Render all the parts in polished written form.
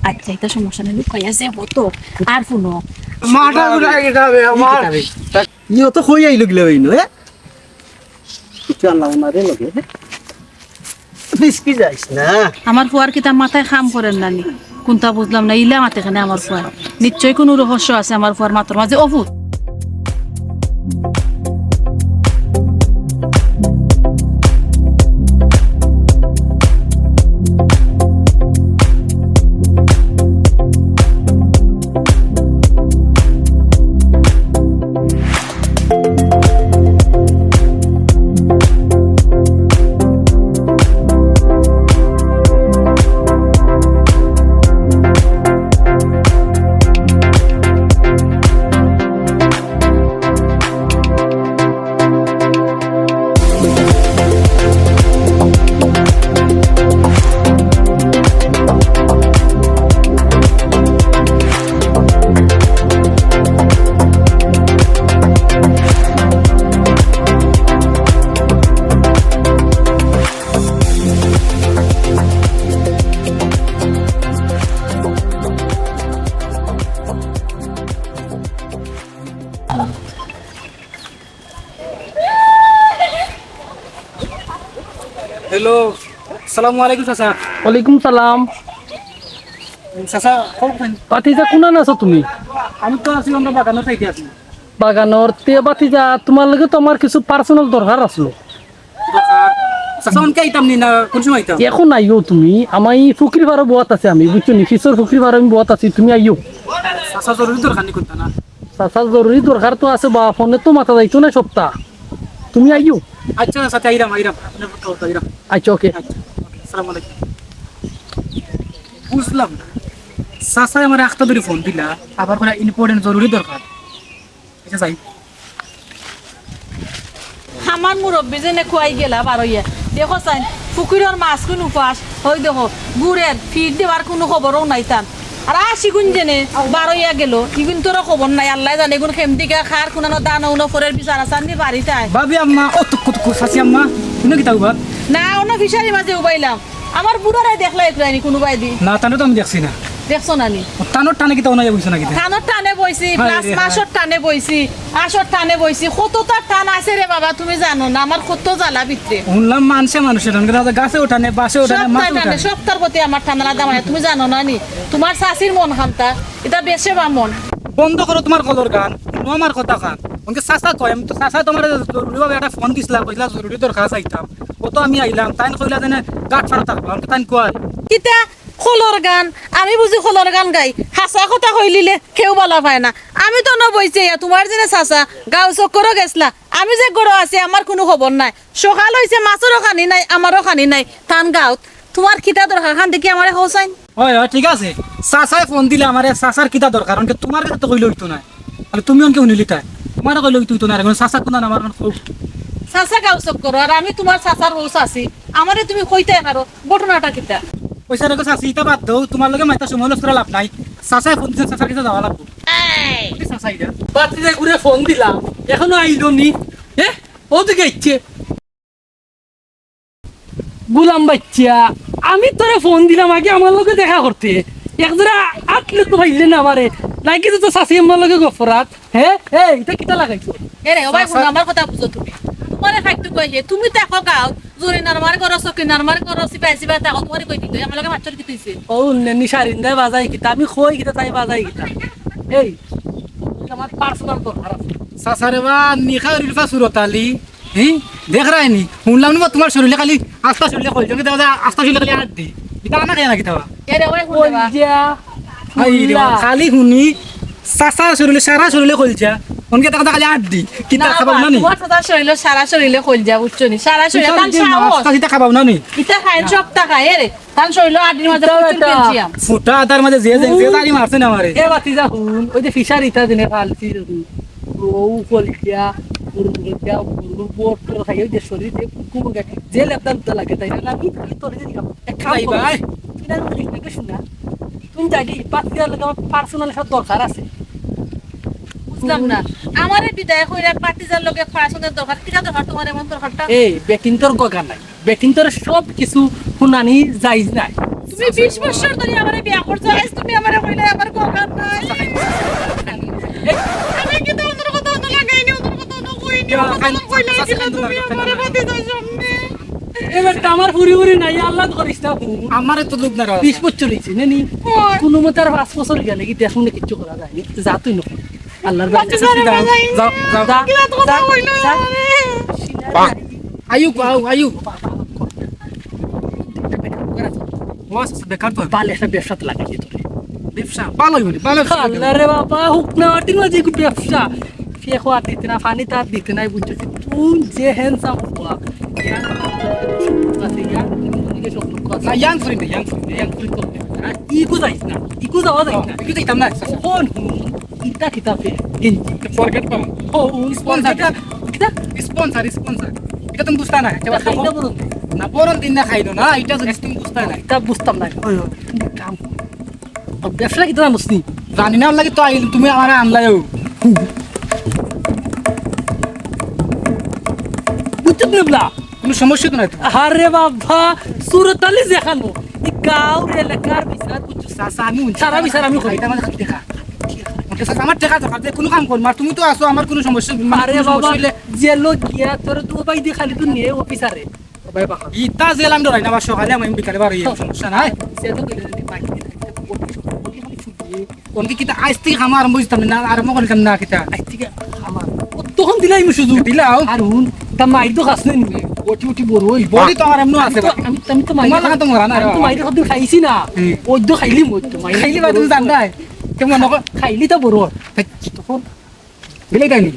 আচ্ছা এটা সমস্যা নেই লুকাই আছে হতো আর শুনো মাটা উড়াই যাবে আমার ইও তো কই আইলো গিলা হইনো হে চালাও না রে লগে বিস্কি যাইস না আমার ফুয়ার কিতা মাথায় খাম করেন নানি কোনটা বুঝলাম না ইলা মাথা এখানে আমার ফুয়ার নিশ্চয়ই কোনো রহস্য আছে আমার ফুয়ার মাথার মাঝে অভূত হ্যালো আসসালামু আলাইকুম চাচা ওয়ালাইকুম সালাম চাচা কোন বাতিজা কোনা আছো তুমি আমি তো আছি আমরা বাগানের সাইডে আছি বাগানোর তে বাতিজা তোমার লগে তো আমার কিছু পার্সোনাল দরকার আসলো চাচা অনকে আইতাম নি না কোন সময় আইতাম এখন আইও তুমি আমি ফুকরি ভাড়া বোয়াত আছে আমি বুঝছো নি ফিসর ফুকরি ভাড়া আমি বোয়াত আছি তুমি আইও চাচা জরুরি দরকার নি করতে না চাচা জরুরি দরকার তো আছে বা ফোনে তো মাথা যাইতো না সপ্তাহ তুমি আইও আচ্ছা চাচা আইরাম আপনার কথা আইরাম আচ্ছা ওকে আচ্ছা আসসালামু আলাইকুম বুঝলাম না চাচা আমার একটা ধরে ফোন দিলা আবার কোনো ইম্পর্টেন্ট জরুরি দরকার আচ্ছা যাই আমার মুরব্বী যেনে খুয়াই গেলা বারইয়া দেখো চাই পুকুরের মাছ কোন উপাস হই দেখো গুড়ের ফিট দেওয়ার কোনো খবরও নাই তান আর আসি গুণ জেনে বারইয়া গেল ইগুন তোর খবর নাই আল্লাহ জানে এগুন খেমদিকা খার কোনো দান উনফরের বিচার আসানি বাড়িতে ভাবি আম্মা ও তো সাসি আম্মা তুমি কি তাও ভাব না অন্য ফিশারি মাঝে উবাইলাম আমার বুড়ারাই দেখলা একলাইনি কোনোবাই দি না তানে তো আমি দেখছি না দেখছো নানি টানোর টানে কি তাও না বুঝছো নাকি টানোর টানে বইছি প্লাস মাসর টানে বইছি আশর টানে বইছি কতটা টান আছে রে বাবা তুমি জানো না আমার কত জ্বালা ভিতরে শুনলাম মানুষের টানে গাছে ওঠানে বাসে ওঠানে মাছ ওঠানে সপ্তাহ প্রতি আমার ঠান্ডা দামায় তুমি জানো না নি তোমার শাশির মন খান্তা এটা বেশে বা মন বন্ধ করো তোমার কলর গান আমার কথা খান ওকে চাচা কয় আমি তো চাচা তোমার জরুরিভাবে একটা ফোন দিছিলাম কইলা জরুরি দরকার চাইতাম কত আমি আইলাম তাই কইলা যেন গাঁট ফাটা থাকবো আমি তাই কয় কিতা খোলর গান আমি বুঝি খোলর গান গাই হাসা কথা কইলিলে কেউ বলা পায় না আমি তো নবইছে তোমার জেনে চাচা গাঁও চক্করও গেছলা আমি যে গড় আছি আমার কোনো খবর নাই সকাল হইছে মাছেরও খানি নাই আমারও খানি নাই থান গাঁৱত তোমার কিতা দরকার খান দেখি আমারে হোসাইন হয় হয় ঠিক আছে চাচাই ফোন দিলে আমার চাচার কিতা দরকার অনকে তোমার কাছে তো কইলে হইতো না আর তুমি অনকে শুনিলি তাই তোমার কইলে হইতো না এখন চাচা কোন আমার চাচা গাঁও চক্কর আর আমি তোমার চাচার হোস আছি আমারে তুমি কইতে পারো ঘটনাটা কিতা পয়সা রেখে চাচি ইটা বাদ দাও তোমার লগে মাইতা সময় লস করা লাভ নাই চাচাই ফোন দিছে চাচার কাছে যাওয়া লাগবো চাচা ইটা বাতিজা ঘুরে ফোন দিলাম এখনো আইলো নি হ্যাঁ ওদিকে ইচ্ছে গুলাম বাচ্চা আমি তোরে ফোন দিলাম আগে আমার লগে দেখা করতে একজোড়া আটলে তো ভাইলে না আমারে নাকি তো শাশি আমার লগে গফরাত হ্যাঁ এই এটা কিটা লাগাইছো এরে ওবাই কোন আমার কথা বুঝো তুমি তোমারে ফাইটু কইছে তুমি দেখো গাঁও জোরে নারমার করো সকি নারমার করো সিপাই সিপাই তাকো তোমারে কই দিতে আমার লগে মাছর কি তুইছে ও নিশারিন্দা বাজাই কিতা আমি কই কিতা তাই বাজাই কিতা এই আমার পার্সোনাল দরকার আছে চাচারে বা নিখা রিলফা সুরতালি হ্যাঁ দেখ রায়নি শুনলাম না তোমার শরীরে খালি আস্তা শরীরে কইছো কি দাদা আস্তা শরীরে খালি হাত দি এটা না কেন কি তাবা এরে ওবাই কোন ওই যা খালি শুনি চাচা শরীরে সারা শরীরে কইছা অনকে টাকা খালি হাত দি কিতা খাবাও না নি তোমার চাচা শরীরে সারা শরীরে কইল যা বুঝছো নি সারা শরীরে তান সাহস আস্তা কিতা খাবাও না নি ইটা খাইন সব টাকা এরে তান শরীরে আডির মাঝে প্রচুর ক্যালসিয়াম ফুটা তার মাঝে যে তারি মারছে না আমারে এ বাতিজা হুন ওই যে ফিশার ইটা দিনে ফালছি ও কলিয়া পুরুলিয়া পুরুপোর্ট খাইও যে শরীরে কুকুমকে যে লেপদান তো লাগে তাই না আমি খালি তোরে দিই এক খাই ভাই কিনা দেখতে শুনা তুমি জানি পাতিয়া লাগে পার্সোনাল সব দরকার আছে বুঝলাম না আমারে বিদায় কইরা পার্টিজার লগে ফারাসনের দরকার কিটা দরকার তোমার এমন দরকারটা এই বেকিন্তর গগা নাই বেকিন্তর সব কিছু শুনানি যাইজ নাই তুমি 20 বছর ধরে আমারে বিয়া করছো আজ তুমি কইলে কিনা তুমি আমারে বাতি যাই সামনে এবার তো আমার পুরি পুরি নাই আল্লাহ করিস না আমারে তো লোক না 20 বছর হইছে নেনি কোনো মতে আর 5 বছর গেলে কি দেখুন না কিছু করা যায় যা তুই না আল্লাহর বাচ্চা যাও যাও কিনা তো কথা কইলো আয়ু আয়ু ওয়াস বেকার তো পালে একটা ব্যবসা তো লাগাইছে তোরে ব্যবসা ভালো হইবে ভালো আল্লাহ রে বাবা হুক না আটি মাঝে কি ব্যবসা ফে খোয়া দিতে না পানি তার দিতে নাই বুঝছিস তুই যে হ্যান্ডসাম হওয়া ইয়াং ফ্রেন্ড ইকো যাইস না ইকো যাওয়া যাইস না কি দিতাম না ফোন ইটা কিতাবে গেঞ্জি ফরগেট পাম ও স্পন্সর কিতা স্পন্সর এটা তুমি বুঝতা না এটা খাইতে বলুন না পরন দিন না খাইলো না এটা যদি তুমি বুঝতা না এটা বুঝতাম না কাম ব্যবসা কিতা জানোস নি জানি না লাগে তো আইল তুমি আমারে আনলাইও বুঝছিস না কোনো সমস্যা তো নাই তো আরে বাবা সুরত আলী দেখানো এই গাঁও এলাকার বিচার বুঝছিস সাসা আমি সারা বিচার আমি করি এটা মানে দেখা আমার টাকা দরকার যে কোনো কাম করব আর তুমি তো আসো আমার কোনো সমস্যা আরে বাবা জেলো গিয়া তোর তো ভাই দি খালি তো নিয়ে অফিসারে ভাই বাবা ইতা জেল আমি ডরাই না বা সকালে আমি বিকালে বার হইয়া সমস্যা নাই সে তো কইলে নি বাকি কোনকে কিতা আজ থেকে খামা আরম্ভ হইতাম না আরম্ভ করিতাম না কিতা আই ঠিক আমার তখন দিলাই আমি সুযোগ দিলাও আর হুন তা মাই তো খাস নি ওটি ওটি বড় ওই বডি তো আমার এমন আছে আমি তো মাই তোমার লাগা তো মরা না তো মাইরে কত খাইছি না ওই তো খাইলি মই তো মাই খাইলি বা তুমি জানদাই কেমন নক খাইলি তো বড় তখন বিলে গাইনি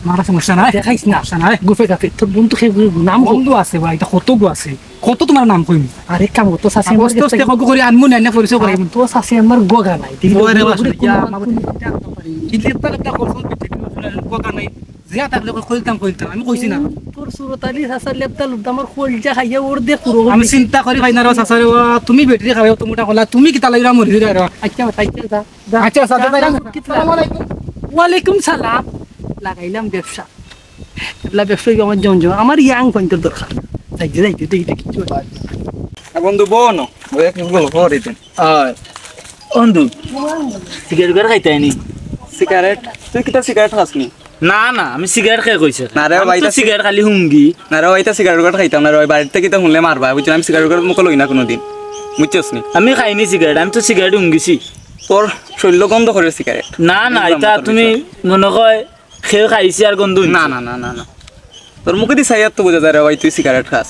মারা সমস্যা নাই দেখাইস না সমস্যা নাই গুফে কাফে তোর বন্ধু খেয়ে নাম বন্ধু আছে ভাই এটা কত গো আছে কত তোমার নাম কইম আরে কাম তো সাসি আমার অস্তে অস্তে কত করে আনমু না পরিচয় করে তো সাসি আমার গোগা নাই ওরে বাসা ইয়া কিলে তার করছন কোকা নাই জিয়া তার কইতাম আমি কইছি না তোর সুরতালি সাসার লেপটা লুপটা আমার খোলজা খাইয়া ওর দে পুরো আমি চিন্তা করি খাই না রে সাসারে তুমি বেটরি খাও তুমিটা কলা তুমি কি তালাইরা মরি রে আচ্ছা যা আচ্ছা সাদা ভাই আসসালামু আলাইকুম ওয়ালাইকুম সালাম লাগাইলাম ব্যবসা এবলা ব্যবসা আমার জমজম আমার ইয়াং পয়েন্টের দরকার যাইতে দেখি কিছু বন্ধু বোন ওই এক গল্প হরিতেন বন্ধু সিগারেট করে খাইতে আইনি সিগারেট তুই কিটা সিগারেট খাসনি না না আমি সিগারেট খাই কইছে না রে ভাই, এটা সিগারেট খালি হুঙ্গি না রে ওইটা সিগারেট করে খাইতাম না রে ওই বাড়িতে কিটা শুনলে মারবা বুঝছি আমি সিগারেট করে মুখ লই না কোনোদিন বুঝছিস নি আমি খাইনি সিগারেট আমি তো সিগারেট হুঙ্গিছি তোর শরীর গন্ধ করে সিগারেট না না এটা তুমি মনে কয় খেয়ে খাইছি আর গন্ধ না না না না না তোর মুখে দি সাইয়াত তো বোঝা যায় রে ভাই তুই সিগারেট খাস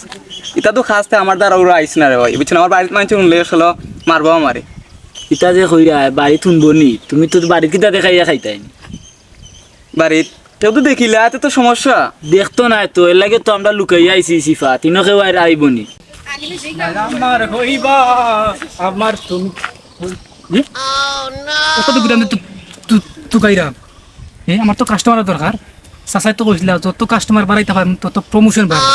এটা তো খাস তে আমার দ্বারা ওরা আইস না রে ভাই বুঝছেন আমার বাড়িতে মানুষ শুনলে আসলে মারবা আমারে ইটা যে কইরা বাড়ি তুনবো নি তুমি তো বাড়ি কিটা দেখাইয়া খাইতে আইনি বাড়িত কেউ তো দেখিলে এতে তো সমস্যা দেখতো না তো এর লাগে তো আমরা লুকাইয়া আইছি সিফা তিনো কেউ আর আইব নি আমার হইবা আমার তুমি কত দুগুদান তু কাইরা আমার তো কাস্টমার দরকার সাসাই তো কইছিল যত কাস্টমার বাড়াইতে হয় তত প্রমোশন বাড়বে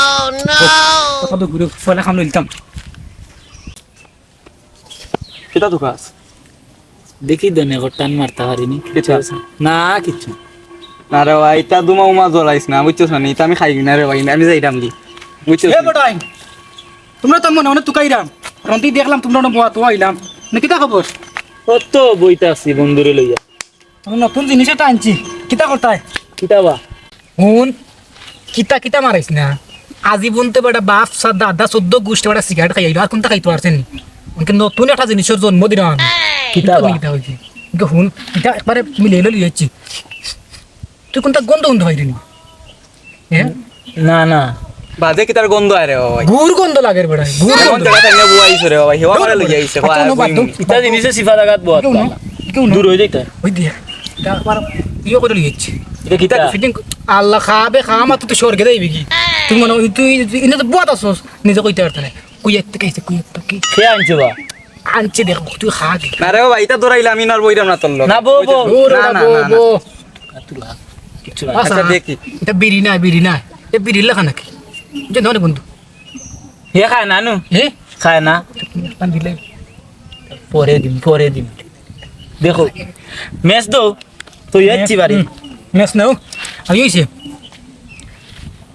কত তো ঘুরে ফলে খাম লইতাম সেটা তো খাস দেখি দেনে টান মারতে পারিনি কিছু আছে না কিছু না রে ভাই এটা দুমা উমা জ্বলাইস না বুঝছিস না এটা আমি খাই না রে ভাই আমি যাইতাম দি বুঝছিস এ বটাই তোমরা তো মনে মনে তুকাইরাম রন্তি দেখলাম তোমরা না তো আইলাম না কিতা খবর কত বইতে আছি বন্ধুরে লইয়া আমি নতুন জিনিস একটা আনছি কিতা করতাই কিতাবা হুন কিতা কিতা মারাইস না আজীবন তো বেটা বাপ সার দাদা 14 গোষ্ঠী বেটা সিগারেট খাই আর কোনটা খাইতে পারছেন ওকে নতুন একটা জিনিসের জন্মদিন কিতাবা কিতা হইছে হুন এটা একবারে মিলে লইছি তুই কোনটা গন্ধ গন্ধ হয় রে হ্যাঁ না না বাজে কি তার গন্ধ আরে ভাই গুড় গন্ধ লাগে বেটা গুড় কোন গন্ধ জায়গা থেকে বুয়াইছ রে ভাই হেওয়া মারে লই আইছে আচ্ছা, নো বাদ দাও। ইটা জিনিসে সিফা জাগাত বহুত কেউ দূর হয়ে যাইতা ওই দিয়া এটা একবার ইয়ে করে লইছি এটা কিতা ফিটিং আল্লাহ খাবে খামা তুই তো স্বর্গে যাইবি কি তুই মনে তুই ইনে তো বহুত আসস নিজে কইতে পারতে না কুইয়াতে কাইছে কুইয়াতে কি কে আনছে বা আনছে দেখ তুই খা কি না রে ভাই এটা দরাইলে আমি আর বইরাম না তোর লগে না বো বো না না না না কিছু না আচ্ছা দেখি এটা বিড়ি না এ বিড়ি লেখা নাকি যে ধরে বন্ধু হে খায় না নু হে খায় না পান দিলে পরে দিন দেখো মেস দো তো যাচ্ছি বাড়ি মেস নাও আমি হইছে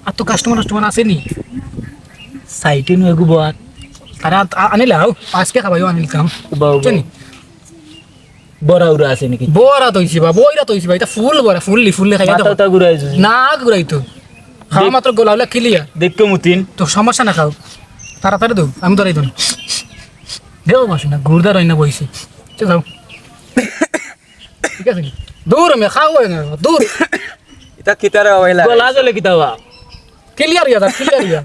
আর তো কাস্টমার আছে নি সাইটে নু এগু বাত তারা আনিলাও আজকে খাবাইও আনিলতাম বাউ জানি বড়া উড়া আছে নাকি বড়া তৈছি বা বইরা তৈছি বা এটা ফুল বড়া ফুললি খাই মাথাটা ঘুরাইছো না ঘুরাই তো খাওয়া মাত্র গোলা হলে ক্লিয়ার দেখো মতিন তো সমস্যা না খাও তাড়াতাড়ি দৌ আমি ধরাই দিন দেও মাসি না ঘুরদার হয় না বইছি চল যাও ঠিক আছে দূর আমি খাও দূর এটা কিতারে হইলা গলা জ্বলে কি দাওয়া ক্লিয়ার ইয়া ক্লিয়ার ইয়া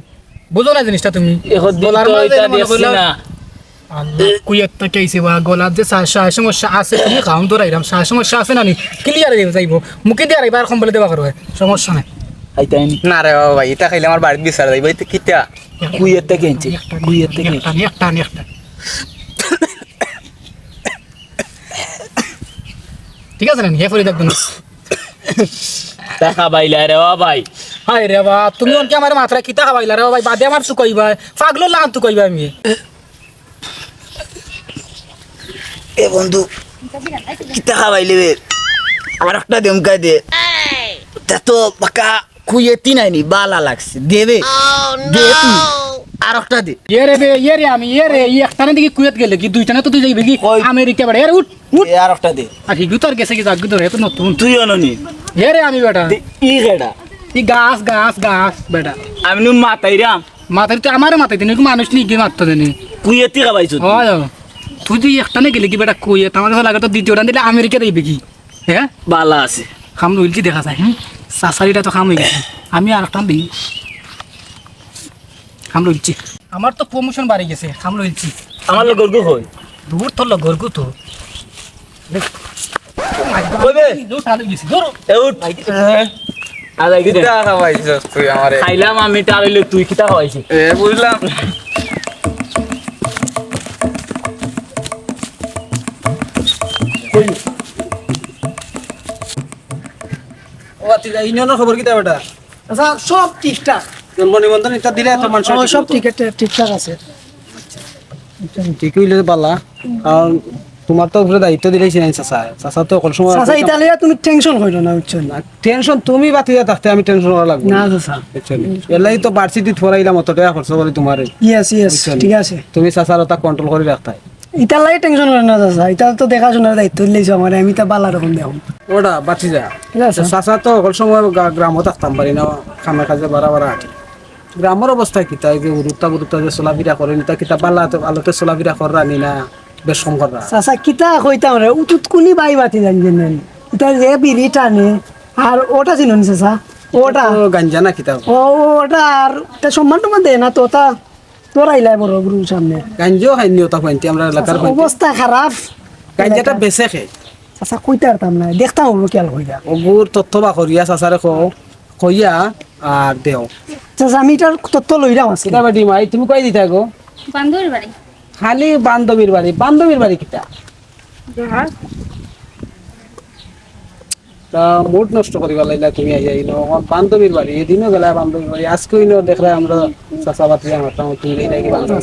বুঝো না জিনিসটা তুমি এখন দিন গলার তো মাঝে এটা মনে দেখছি করলাম, না আল্লাহ কুইয়াতটা কেইছে বা গলার যে সমস্যা আছে তুমি খাওন ধরাইলাম সমস্যা আছে না নি ক্লিয়ার যাইব মুখে দিয়ে এবার কম্বলে দেওয়া করবে সমস্যা নাই আইতাইনি না রে বাবা ভাই এটা খাইলে আমার বাড়িতে বিচার যাইব এটা কিতা কুইয়ের থেকে এনছে কুইয়ের থেকে একটা ঠিক আছে না হে ফরি দেখবেন দেখা বাইলা রে ও ভাই হাই রে বা তুমি অনকে আমার মাত্রা কিতা খাবাইলা রে ভাই বাদে আমার তু কইবা পাগলো লান তু কইবা আমি এ বন্ধু কিতা খাবাইলে বে আমার একটা দমকা দে তা তো বাকা কুইয়েতি নাইনি বালা লাগছে দেবে দে তুই আর একটা দে ইয়ে রে আমি ই একটানে দিকে কুয়েত গেলে কি দুইটানে তো তুই যাইবি কি কই? আমেরিকা বেড়া উঠ এ আর একটা দে আর হিগু তোর গেছে কি জাগু তোর এত নতুন তুই অননি রে আমি বেটা ই গেডা ই গাছ বেটা আমি নু মাতাই রাম মাথায় তো আমার মাথায় দিন মানুষ নি কি মারতো দেনি কুইয়েতি খাবাইছো হয় তুই তুই একটানে গেলে কি বেটা কুয়েত আমার কাছে লাগে তো দ্বিতীয়টা দিলে আমেরিকা যাইবি কি হ্যাঁ বালা আছে খাম রইলছি দেখা যায় হ্যাঁ সাসারিটা তো খাম হয়ে গেছে আমি আর একটা দিই খাম রইলছি আমার তো প্রমোশন বাড়ি গেছে খাম রইলছি আমার লোক গর্গ হই দূর তোর লোক গর্গু তো কইবে গেছি ধরো এ উঠ আর আইগে দে কিতা খাওয়াইছস তুই আমারে খাইলাম আমি টারিলে তুই কিতা খাওয়াইছিস এ বুঝলাম ও আচ্ছা ইউনিয়নের খবর কিতা বেটা আচ্ছা সব ঠিকঠাক জন্ম নিবন্ধন এটা দিলে এত মানুষ সব ঠিকঠাক আছে ঠিক হইলে পালা কারণ তোমার তো উপরে দায়িত্ব দিলেই চিনাই চাচা তো অকল সময় চাচা ইতালিয়া তুমি টেনশন করো না বুঝছো না টেনশন তুমি বাতিতে থাকতে আমি টেনশন করা লাগবে না চাচা এলাই তো বার্ষিক ফরাইলাম অত টাকা খরচ করে তোমার ইয়েস ঠিক আছে তুমি চাচার ওটা কন্ট্রোল করে রাখতে ইতালাই টেনশন করে না চাচা ইতা তো দেখাশোনার দায়িত্ব দিলেইছো আমার আমি তা বালা রকম দেখো ওটা বাঁচি যা ঠিক আছে চাচা তো অকল সময় গ্রামও থাকতাম পারি না খামে কাজে বাড়া আটি গ্রামের অবস্থায় কিতা এই যে উরুত্তা যে চলাফিরা করে নিতা কিতা বালা আলোতে চলাফিরা করা নি না বেশ কম করা চাচা কিতা কইতাম রে উতুত কুনি বাই বাতি জানেন ইতা যে বিড়ি টানে আর ওটা চিনুন চাচা ওটা গাঞ্জা না কিতা ওটা আর তা সম্মান টমান দেয় না তো তা তোরাইলাই বড় গুরুর সামনে গাঞ্জাও খাইনি ওটা পাইতে আমরা এলাকার পাইতে অবস্থা খারাপ গাঞ্জাটা বেছে খে চাচা কইতে পারতাম না দেখতাম হলো কেল কইরা ওগুর তথ্য বা করিয়া চাচারে কইয়া আর দেও চাচা আমি এটার তত্ত্ব লইরাম আছে কিতা বাড়ি মাই তুমি কই দিতা গো বান্ধবীর বাড়ি খালি বান্ধবীর বাড়ি কিতা তা মুড নষ্ট করিবা লাইলা তুমি আইয়াই ন বান্ধবীর বাড়ি এদিনও গেলা বান্ধবীর বাড়ি আজকেও ন দেখলা আমরা চাচা বাতি আমার তুমি নাকি বান্ধবী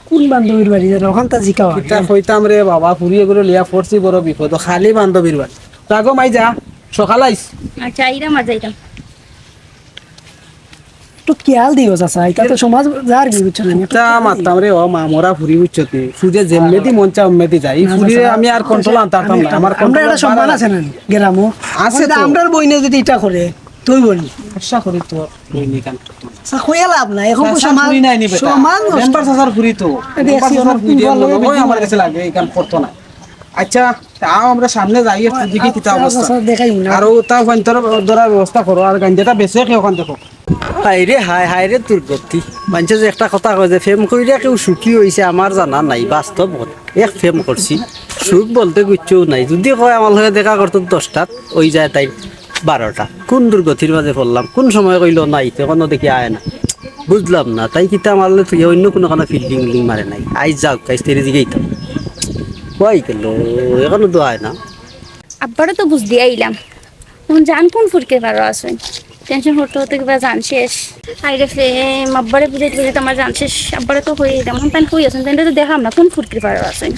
কোন বান্ধবীর বাড়ি জানো ওখান তা জিকাও কিতা কইতাম রে বাবা ফুরিয়ে করে লিয়া পড়ছি বড় বিপদ খালি বান্ধবীর বাড়ি রাগো মাই যা সকাল আইস আচ্ছা আইরাম আর যাইতাম তো খেয়াল দিও চাচা এটা তো সমাজ যার কি বুঝছো না তা মারতাম রে ও মা মোরা ফুরি বুঝছতে ফুজে যেমনেদি মন চা উম্মেদি যাই ফুরিয়ে আমি আর কন্ট্রোল আনতাম না আমার আমরা এটা সম্মান আছে না গেরামো আছে তো। আমরার বইনে যদি এটা করে তুই বলি আশা করি তোর বইনি কান চাচা কইয়া লাভ নাই এখন তো চাচা সমাজ ফুরি নাই নি বেটা সমাজ নষ্ট। মেম্বার চাচার ফুরি তো দেখছি, মেম্বার চাচার ফুরি অনেক ভালো ওই বুদ্ধি আমার মারে। কাছে লাগে এই কান করতো না আচ্ছা তাও আমরা সামনে যাই একটু দেখি কিতা অবস্থা চাচা দেখাই না আর তাও পঞ্চর ধরার ব্যবস্থা করো আর গাঞ্জাটা বেঁচে খেয়ে ওখান দেখো হাই রে দুর্গতি মানুষে যে একটা কথা কয় যে ফেম করিয়া কেউ সুখী হয়েছে আমার জানা নাই বাস্তব এক ফেম করছি সুখ বলতে কিচ্ছু নাই যদি কয় আমার লগে দেখা করতো 10টাত ওই যায় তাই 12টা কোন দুর্গতির মাঝে পড়লাম কোন সময় কইলো নাই তখনও দেখি আয় না বুঝলাম না তাই কিতা মারলে তুই অন্য কোনো ফিল্ডিং মারে নাই আইজ যাওক আইজ তেরে দিকেই তো কই গেল এখনো তো আয় না আব্বারও তো বুঝ দিয়ে আইলাম এখন জান কোন ফুরকে পারো আসুন টেনশন হতে হতে কিবা জান শেষ আইরে ফেম আব্বারে বুঝাইতে বুঝাইতে আমার জান শেষ আব্বারে তো হয়ে এলাম তাই হয়ে আসুন তাই তো দেখাম না কোন ফুরকে পারো আসুন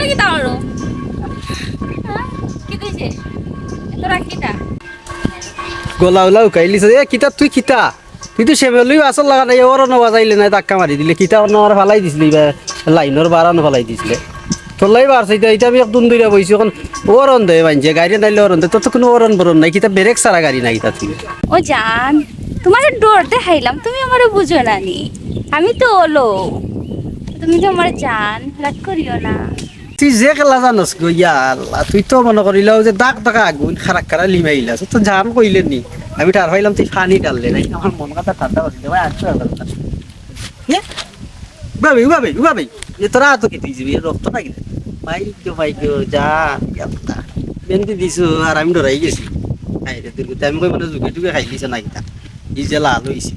কি তাহলে কি কইছে এত রাগ কিটা গলা উলা উকাইলিছ এ কিতা তুই কিতা তুই তো সেবেলই আসল লাগা নাই ওর নবাজাইলে নাই ধাক্কা মারি দিলে কিতা অন্য আমার ফালাই দিছিলি বা লাইনের বাড়ানো ফালাই দিছিলে তোলাই বাড়ছে এটা আমি একদম দূরে বইছি এখন ওরন দেয় বানছে গাড়ি নাইলে ওরন দেয় তোর তো কোনো ওরন বরন নাই কিতা ব্রেক সারা গাড়ি নাই তা তুই ও জান তোমার ডোর দেখাইলাম তুমি আমারে বুঝো না নি আমি তো ওলো তুমি তো আমার জান রাগ করিও না তুই যে খেলা জানস গো ইয়া আল্লাহ তুই তো মনে করিলাও যে দাগ দাগা আগুন খারাপ খারা লিমাইলা তো জান কইলেন নি আমি টার হইলাম তুই পানি ডাললে নাই আমার মন কথা ঠান্ডা করে দে ভাই আচ্ছা বাবি বাবি বাবি এ তোরা তো কি তুই যাবি রক্ত না কি ভাই গো যা ইয়াল্লা বেন্দি দিছো আর আমি ডরাই গেছি খাই রে তুই আমি কই মানে জুগে টুগে খাই দিছ না কিতা ই যে লাল হইছে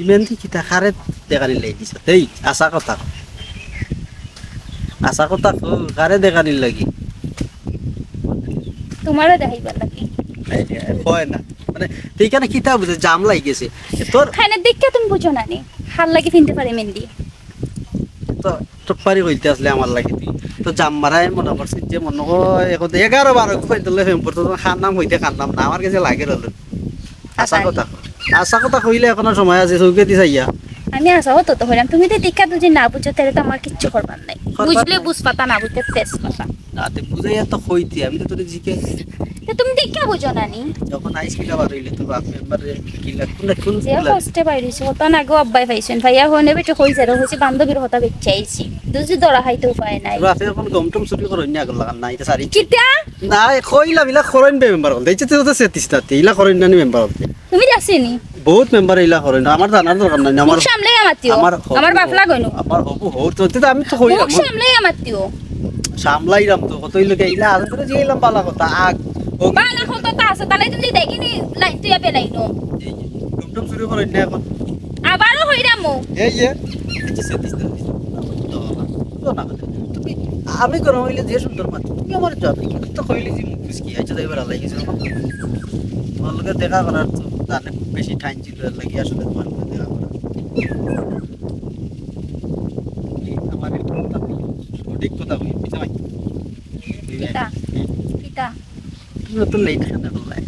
ইমেন্দি কিতা খারে দেখানি লাই দিছ এই আশা কথা খারে দেখানি লাগি তোমারও দেখাইবার লাগে হয় না মানে এইখানে কিতা বুঝে জাম লাই গেছে তোর খাইনা দেখে তুমি বুঝো না নি হাল লাগে ফিনতে পারে মেহেন্দি তো টপারি কইতে আসলে আমার লাগে তুই তো জাম মারাই মনে করছিস যে মনে হয় এখন 11-12 কইতলে ফেম পড়তো খান নাম হইতে খান নাম না আমার কাছে লাগে রল আশা কথা কইলে এখনো সময় আছে চৌকে দি চাইয়া আমি আসাও তো হইলাম তুমি তো দেখা যদি না বুঝো তাহলে তো আমার কিচ্ছু করবার নাই বুঝলে বুঝ পাতা না বুঝতে তেজ পাতা রাতে বুঝাইয়া তো কইতি আমি তো তোরে জিকে তো তুমি দেখা বুঝো না নি যখন আইস কিলা বার হইলে তো বাপ মেম্বারে কিলা কোন যে ফার্স্টে বাইরেছে হতা না গো আব্বাই পাইছেন ভাইয়া হনে বেটে কই যারা হইছে বান্ধবীর হতা বেচাইছি দুজি দড়া খাইতে উপায় নাই রাতে এখন গমটম চুরি করই না আগল লাগান না এটা সারি কিটা না কইলা বিলা করইন মেম্বার হল দেখতে তো সেতিস্তাতে ইলা করইন না মেম্বার হল তুমি যাসনি বহুত মেম্বার ইলা করইন আমার জানার দরকার নাই আমার সামলাই আমাতিও আমার বাপ লাগাইনো আমার হবু হোর তো আমি তো কইলাম সামলাই আমাতিও সামলাইরাম তো কতই লোকে ইলা আজ করে যেলাম বালা কথা আগ বালা কথা তা আছে তাহলে তুমি দেখিনি লাইন তুই পেলাইনো গমটম চুরি করইন না এখন আবারও হইরামু এই এটা সেতিস্তাতে তো না তুমি আমি কোন হইলে যে সুন্দর মাত তুমি আমার জানি তো কইলে যে মুখ কি আচ্ছা এবার আলাই গেছে আমার লগে দেখা করার তো জানে খুব বেশি টাইম ছিল লাগি আসলে তোমার লগে দেখা করা আমার একটু কথা সঠিক কথা কই বুঝা ভাই কিটা কিটা তুমি তো লেট খানা বললাই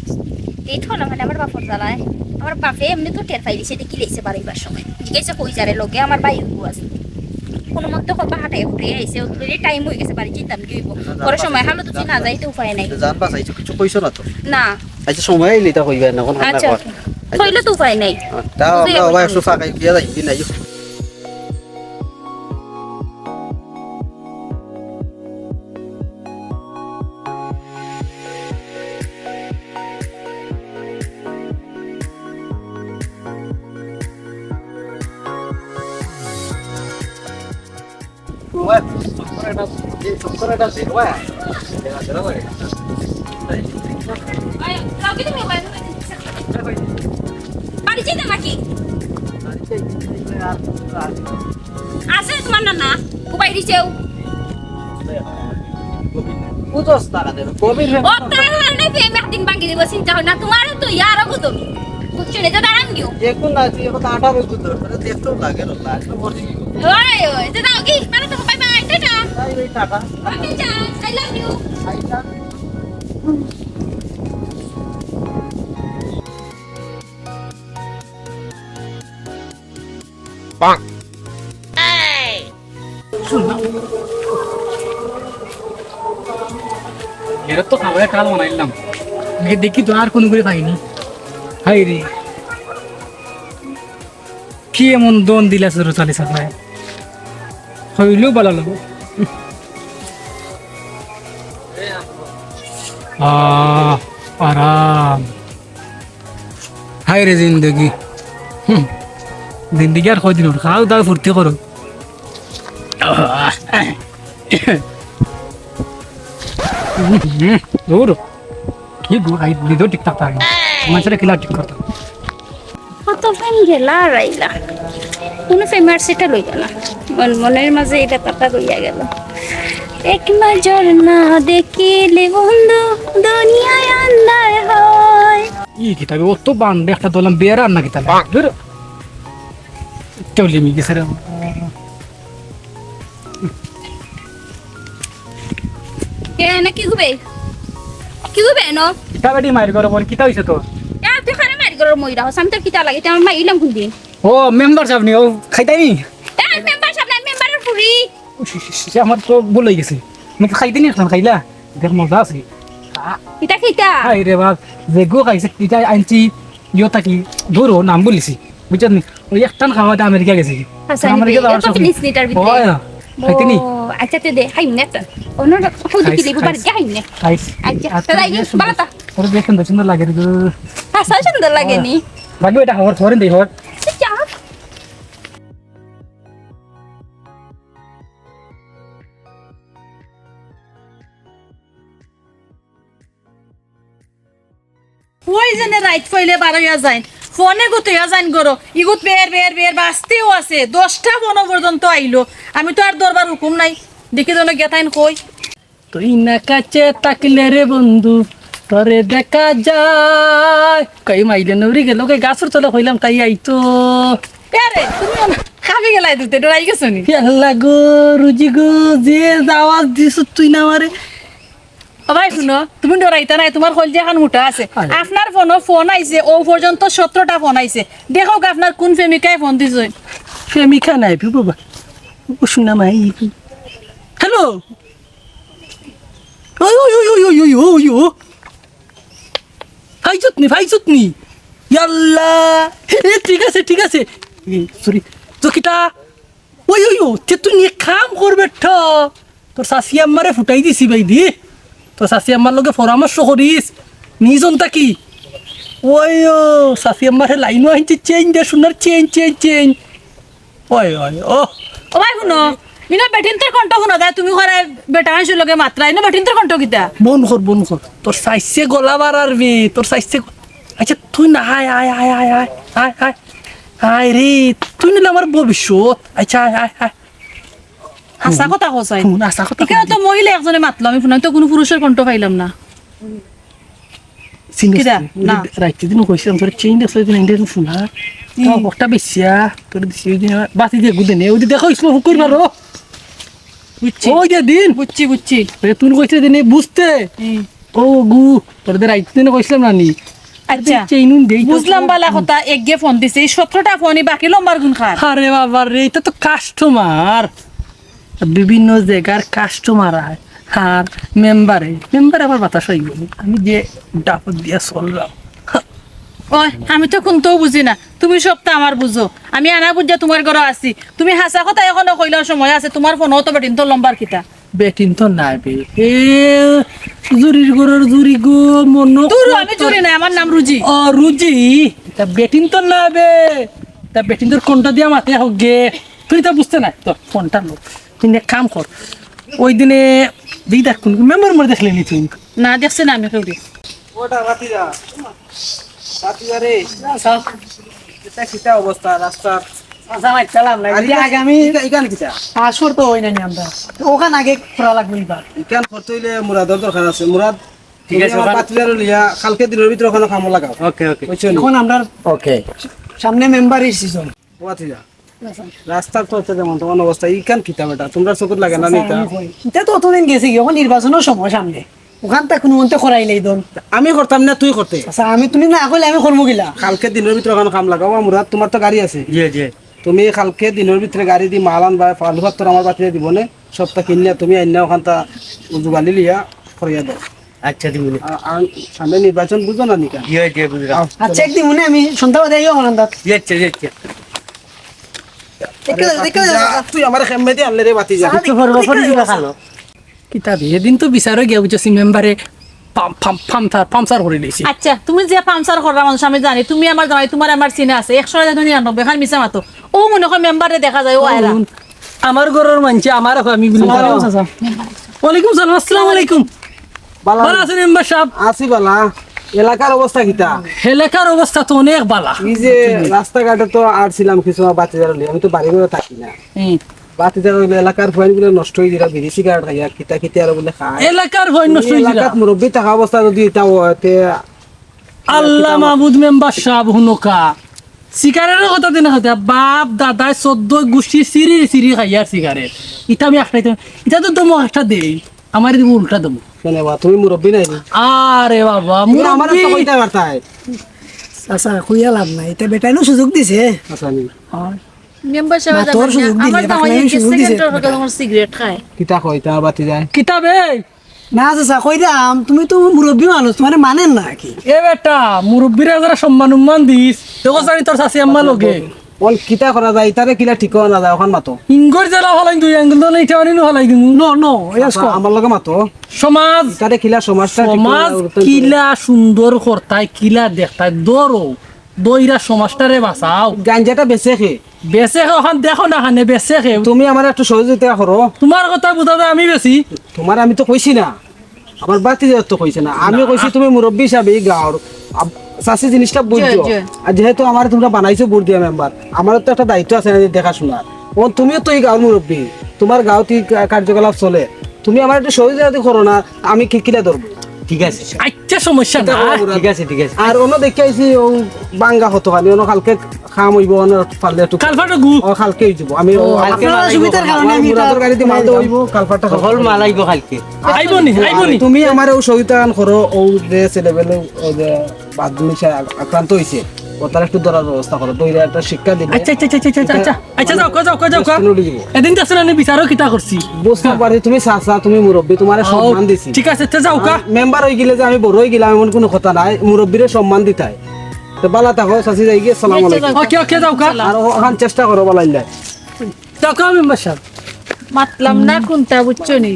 লেট হলো মানে আমার বাপর জ্বালায় আমার বাপে এমনি তো টের পাইলি সেটা কি লেইছে বাড়িবার সময় জিজ্ঞাসা কই যারে লোকে আমার ভাই হবু আছে কোনো মতো কথা হাঁটাই উঠে আইছে ওদের টাইম হয়ে গেছে বাড়ি যেতাম কি হইব পরে সময় হালো তো না যাইতে উপায় নাই জান বাসাইছো কিছু কইছো না তো না আচ্ছা সময় আইলি তা কইবা না কোন হান্না আচ্ছা কর কইলে তো উপায় নাই তাও আমরা ভাই একটু ফাঁকাই গিয়া যাইবি না বাড়ি যেতে নাকি আছে তোমার না উপায় দিছেও বুঝছ টাকা দে কবির ও তাহলে ফেম একদিন বাকি দিব চিন্তা হয় না তোমার তো ইয়ার বুঝো বুঝছো না তো দাঁড়ান গিও এখন না তুই এখন 18 বুঝ ধর মানে দেখতেও লাগে না লাগলো মরে কি ওই ওই তো দাও কি মানে তো বাই বাই টাটা তাই ওই টাকা ওকে যা আই লাভ ইউ আইটা এর তো খাবার কাল বানাইলাম দেখি তো আর কোনো করে পাইনি হাই রে কি এমন দন দিলা সরো চালি সাফায় হইলেও ভালো লাগো আরাম হাই রে জিন্দগি জিন্দগি আর কদিন খাও দাও ফুর্তি করো ওর কি গো আই লিদো টিকটক তা মানুষের কিলা ঠিক করতে কত ফেম গেলা রাইলা কোনো ফেমার সেটা লইল না মনের মাঝে এই ব্যাপারটা রইয়া গেল এক নজর না দেখিলে বন্ধু দুনিয়ায় আন্ধার হয় ই কিতাবে ও তো বান্ডে একটা দলাম বেয়ার আর না কিতাবে ধর চলি মি গেছে রে কে না কি হবে নো কিতাবে ডি মাইর করো বল কিতা হইছে তো তুই খারে মারি ঘরের মহিলা হস আমি তো কিতা লাগে আমার মা ইলাম কোন দিন ও মেম্বার সাহেব নি ও খাইতাই মেম্বার সাহেব না মেম্বারের পুরি আমার তো ভুল হয়ে গেছে আমি খাইতে নি এখন খাইলা দেখ মজা আছে কিতা কিতা হাই রে বাপ যে গো খাইছে এটা আনছি ইয়তা কি ধরো নাম বলিছি বুঝছেন ওই একটান খাওয়াতে আমেরিকা গেছি আমেরিকা যাওয়ার কত নিস লিটার ভিতরে হয় খাইতে নি আচ্ছা তে দে হাই নেতা অন্য খুদি কি লিবু বার যাই নে খাইস আচ্ছা তাই বালাতা ওরে দেখেন তো সুন্দর লাগে রে হাসা সুন্দর লাগে নি লাগবে এটা খাবার ধরেন দেই হর যা ওই জেনে রাইট ফইলে বারোয়া যায় ফোনে গুতইয়া যাইন গরো ইগুত বের বাঁচতেও আছে 10টা ফোন পর্যন্ত আইলো আমি তো আর দরবার হুকুম নাই দেখি জন গেতাইন কই তুই না কাছে তাকলে রে বন্ধু তোরে দেখা যায় কই মাইলে নউরি গেল কই গাছর তলে কইলাম তাই আইতো আরে তুমি খাবি গেলাই দুতে ডরাই গেছো নি আল্লাহ গো রুজি গো যে আওয়াজ দিছ তুই না আমারে ভাই শুনো তুমি ডরাইতা নাই তোমার কল যে এখন মোটা আছে আপনার ফোন আইছে ও পর্যন্ত 17টা ফোন আইছে দেখো আপনার কোন প্রেমিকায় ফোন দিছে প্রেমিকা নাই বাবা ও শুনা মাই হ্যালো ওই ওই ওই ওই ওই ওই ও ভাইজুত নি ইয়াল্লা এ ঠিক আছে সরি তো কিটা ওই ওই ও তে তুই নিয়ে কাম করবে তোর শাশি আম্মারে ফুটাই দিছি ভাই দি তোর শাশি আম্মার লগে পরামর্শ করিস নিজন তাকি ওই ও শাশি আম্মারে লাইনও আনছে চেঞ্জ দে সোনার চেঞ্জ ওই ও ভাই শুনো ইনা বেটিনতের কণ্ঠ শুনো দা তুমি ঘরে বেটা হাসির লগে মাত্রা ইনা বেটিনতের কণ্ঠ কিতা বন কর তোর সাইসে গলা বাড়ারবি তোর সাইসে আচ্ছা তুই না আয় রে তুই নিলে আমার ভবিষ্যৎ আচ্ছা আয় হাসা কথা হসাই আশা কথা এখানে তো মহিলা একজনে মাতলো আমি ফোনে তো কোনো পুরুষের কণ্ঠ পাইলাম না কিরা? না। রাইতে দিন কইছিলাম তোর চেঞ্জ আছে দিন ইন্ডিয়ান শোনা তো একটা বেশিয়া তোর দিছি ওই দিন বাতি দিয়ে গুদে নে ওই দেখো ইসমা হুকুর মারো বুঝছি ওই যে দিন বুঝছি তুই কইছিস দিন বুঝতে ও গু তোর রাইতে দিন কইছিলাম না নি আচ্ছা চেইনুন দেই বুঝলাম বালা কথা একগে ফোন দিছে এই 17টা ফোনই বাকি লম্বার গুণ খার আরে বাবা রে এটা তো কাস্টমার বিভিন্ন জায়গার কাস্টমার আর মেম্বারে আবার বাতাস হয়ে গেল আমি যে ডাপত দিয়া চললাম ওই আমি তো কোনটাও বুঝি না তুমি সবটা আমার বুঝো আমি আনা বুঝা তোমার ঘরে আছি তুমি হাসা কথা এখনো কইলার সময় আছে তোমার ফোনও তো বেটিন তো লম্বার কিতা বেটিন তো নাই বে এ জুরির ঘরের জুরি গো মন তোর আমি জুরি না আমার নাম রুজি ও রুজি তা বেটিন তো না বে তা বেটিন তোর কোনটা দিয়া মাতে হোক গে তুই তো বুঝতে না তোর ফোনটা লোক তুই এক কাম কর ওই দিনে দিই দেখ কোন মেম্বার মরে দেখলে নি তুই না দেখছে না আমি কেউরি ওটা বাতিজা রে এটা কিটা অবস্থা রাস্তা জামাই চালাম না আগামী ইকান কিটা আসর তো হই না আমরা ওখান আগে খোলা লাগবে এবার ইকান করতে হইলে মুরাদর দরকার আছে মুরাদ ঠিক আছে, ওখানে- বাতিজার লিয়া কালকে দিনের ভিতরে ওখানে কাম লাগাও ওকে বুঝছেন এখন আমরা ওকে সামনে মেম্বার এসেছিস বাতিজা রাস্তার তো হচ্ছে যেমন তোমার অবস্থা ইকান কিতা বেটা তোমরা চকুত লাগে না নিতা এটা তো অতদিন গেছে কি এখন নির্বাচনের সময় সামনে ওখান থেকে কোনো মন্তে করাইলেই দন আমি করতাম না তুই করতে আচ্ছা আমি তুমি না কইলে আমি করবো গিলা কালকে দিনের ভিতরে ওখানে কাম লাগাও মুরাদ তোমার তো গাড়ি আছে জি তুমি কালকে দিনের ভিতরে গাড়ি দি মাল আনবা আলু ভাত আমার বাতিলে দিব না সবটা কিনিয়া তুমি আইনা ওখানটা যোগালি লিয়া করিয়া দাও আচ্ছা দিবনি আর সামনে নির্বাচন বুঝো না নিকা জি বুঝলাম আচ্ছা একদিন মনে আমি সন্ধ্যা বাদে আইও ওখান দাঁত জি তুই আমার খেমে দিয়ে আনলে রে বাতি যা কিতাব এদিন তো বিচারও গিয়া বুঝছি মেম্বারে পাম্পসার করে দিয়েছি আচ্ছা তুমি যে পামসার করার মানুষ আমি জানি তুমি আমার জামাই তোমার আমার চিনে আছে 199 খান মিছা মাতো ও মনে হয় মেম্বারে দেখা যায় ও আয়রা আমার ঘরের মানছে আমার আমি ওয়ালাইকুম সালাম আসসালামু আলাইকুম বালা ভালো আছেন মেম্বার সাহেব আসি বালা এলাকার অবস্থা কিটা এলাকার অবস্থা তো অনেক বালা এই যে রাস্তাঘাটে তো আসছিলাম কিছু বাতিজার লিয়া আমি তো বাড়ি ঘরে থাকি না বাতিজার এলাকার ফয়েন গুলো নষ্ট হয়ে দিলা বিড়ি সিগারেট খাইয়া কিতা কিতা আর বলে খায় এলাকার ভয় নষ্ট হয়ে এলাকার মুরব্বী থাকা অবস্থা যদি এটা হতে আল্লাহ মাহমুদ মেম্বার সাহেব হুনকা সিগারেটের কথা দিন কথা বাপ দাদা 14 গোষ্ঠী সিরি খাইয়ার সিগারেট এটা আমি একটাই এটা তো দমো একটা দেই আমার দিব উল্টা দমো কেন বা তুমি মুরব্বী নাই আরে বাবা আমার মুরব্বি তো কইতে পারতাই চাচা খুইয়া লাভ নাই এটা বেটাইনো সুযোগ দিছে আসানি মেম্বার সাহেব মাতর সুযোগ দিলে, আমার দাম রাখলে সুযোগ দিছে। সেকেন্ডের সিগারেট খায় কিতা কই তা বাতি যায় কিতাবে না চাচা কই দাম তুমি তো মুরব্বী মানুষ তোমার মানেন না কি এ বেটা মুরব্বীরা যারা সম্মান উম্মান দিস দেখো জানি তোর শাশি আম্মা লগে বল কিতা করা যায় ইতারে কিলা ঠিক করা না যায় ওখান মাতো ইঙ্গর জেলা হলাই দুই আঙ্গুল দলে ইটা আনি হলাই দিমু নো নো এস কো আমার লগে মাতো সমাজ ইতারে কিলা সমাজটা ঠিক সমাজ করা কিলা সুন্দর করতাই কিলা দেখতাই দরো দইরা সমাজটারে বাঁচাও গাঞ্জাটা বেচে খে বেচে ওখান দেখো না খানে বেচে খে তুমি আমার একটু সহযোগিতা করো তোমার কথা বুঝা যায় আমি বেশি তোমার আমি তো কইছি না আমার বাতি যে তো কইছে না আমি কইছি তুমি মুরব্বী হিসাবে গাঁর চাষি জিনিসটা বুঝছো আর যেহেতু আমার তোমরা বানাইছো বোর্ড দিয়া মেম্বার আমার তো একটা দায়িত্ব আছে না দেখাশোনার ও তুমিও তো এই গাঁর মুরব্বী তোমার গাঁওতে কার্যকলাপ চলে তুমি আমার একটু সহযোগিতা করো না আমি কিলা ধরবো ঠিক আছে আচ্ছা সমস্যা না ঠিক আছে ঠিক আছে আর অন্য দেখে আইছি ও বাঙ্গা হতো খালি অন্য কালকে খাম হইব অন্য পারলে একটু কালফাটো গু ও কালকে হইব আমি আপনারা সুবিধার কারণে আমি এটা গাড়িতে মাল তো হইব কালপাটা সকল মাল আইব কালকে আইবনি তুমি আমার ও সহিতা করো ও যে ছেলেবেলে ও যে বাথরুমে আক্রান্ত হইছে ও তার একটু ধরার ব্যবস্থা করো দইরা একটা শিক্ষা দিলে আচ্ছা আচ্ছা আচ্ছা আচ্ছা আচ্ছা আচ্ছা যাও নড়ে দিব। এদিন তো আসলে আমি বিচারও কিতা করছি বুঝতে পারি তুমি চাচা তুমি মুরব্বী তোমার সম্মান দিছি ঠিক আছে আচ্ছা যাও কা মেম্বার হয়ে গেলে যে আমি বড় হয়ে গেলাম এমন কোনো কথা নাই মুরব্বীরে সম্মান দিতাই তো বালা থাকো চাচি যাই গিয়ে সালাম আলাইকুম ওকে ওকে যাও কা আর ওখান চেষ্টা করো বালাইলে যাও কা মেম্বার সাহেব মাতলাম না কোনটা বুঝছো নি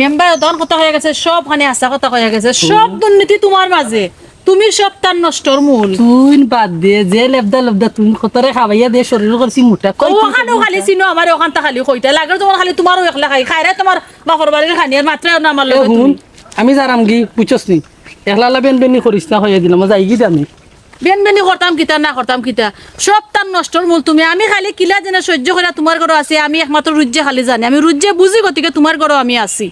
মেম্বার দন কথা হয়ে গেছে সব খানে আসা কথা হয়ে গেছে সব দুর্নীতি তোমার মাঝে তুমি সব তার নষ্টর মূল তুই বাদ দে যে লেবদা তুই কতরে খাবাইয়া দে শরীর করছি মোটা কই ওখানেও খালি চিনো আমার ওখানটা খালি কইটা লাগে তোমার খালি তোমারও একলা খাই খাইরে তোমার বাপর বাড়ির খানি আর মাত্র না আমার লগে হুন তুমি আমি যারাম গি বুঝছস নি একলা বেনবেনি করিস না হয়ে দিলাম যাই গি আমি বেনবেনি করতাম কিতা না করতাম কিতা সব তার নষ্টর মূল তুমি আমি খালি কিলা যেন সহ্য করে তোমার ঘরে আছি আমি একমাত্র রুজ্জে খালি জানি আমি রুজ্জে বুঝি গতিকে তোমার ঘরে আমি আছি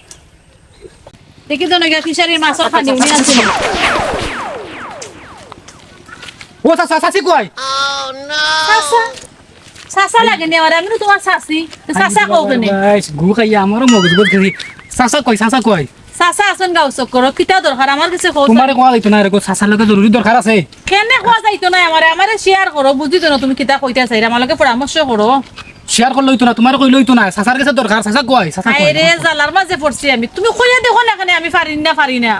দেখি তো নাকি ফিশারির মাছের খানি উনি আনছিল ও চাচা চাচি কই চাচা চাচা লাগে নে আমি তোমার চাচি চাচা কও কেনে গাইস গু খাইয়া আমারও মগজ গদ খাই চাচা কই চাচা আছেন গাঁও চক্কর কিতা দরকার আমার কাছে কও তোমারে কোয়া দিত না রে চাচার লগে জরুরি দরকার আছে কেনে কোয়া যাইতো না আমারে শেয়ার করো বুঝিতো না তুমি কিতা কইতা চাই আমার লগে পরামর্শ করো শেয়ার করল লইতো না তোমার কই লইতো না চাচার কাছে দরকার চাচা কই আরে জালার মাঝে পড়ছি আমি তুমি কইয়া দেখো না কেন আমি পারি না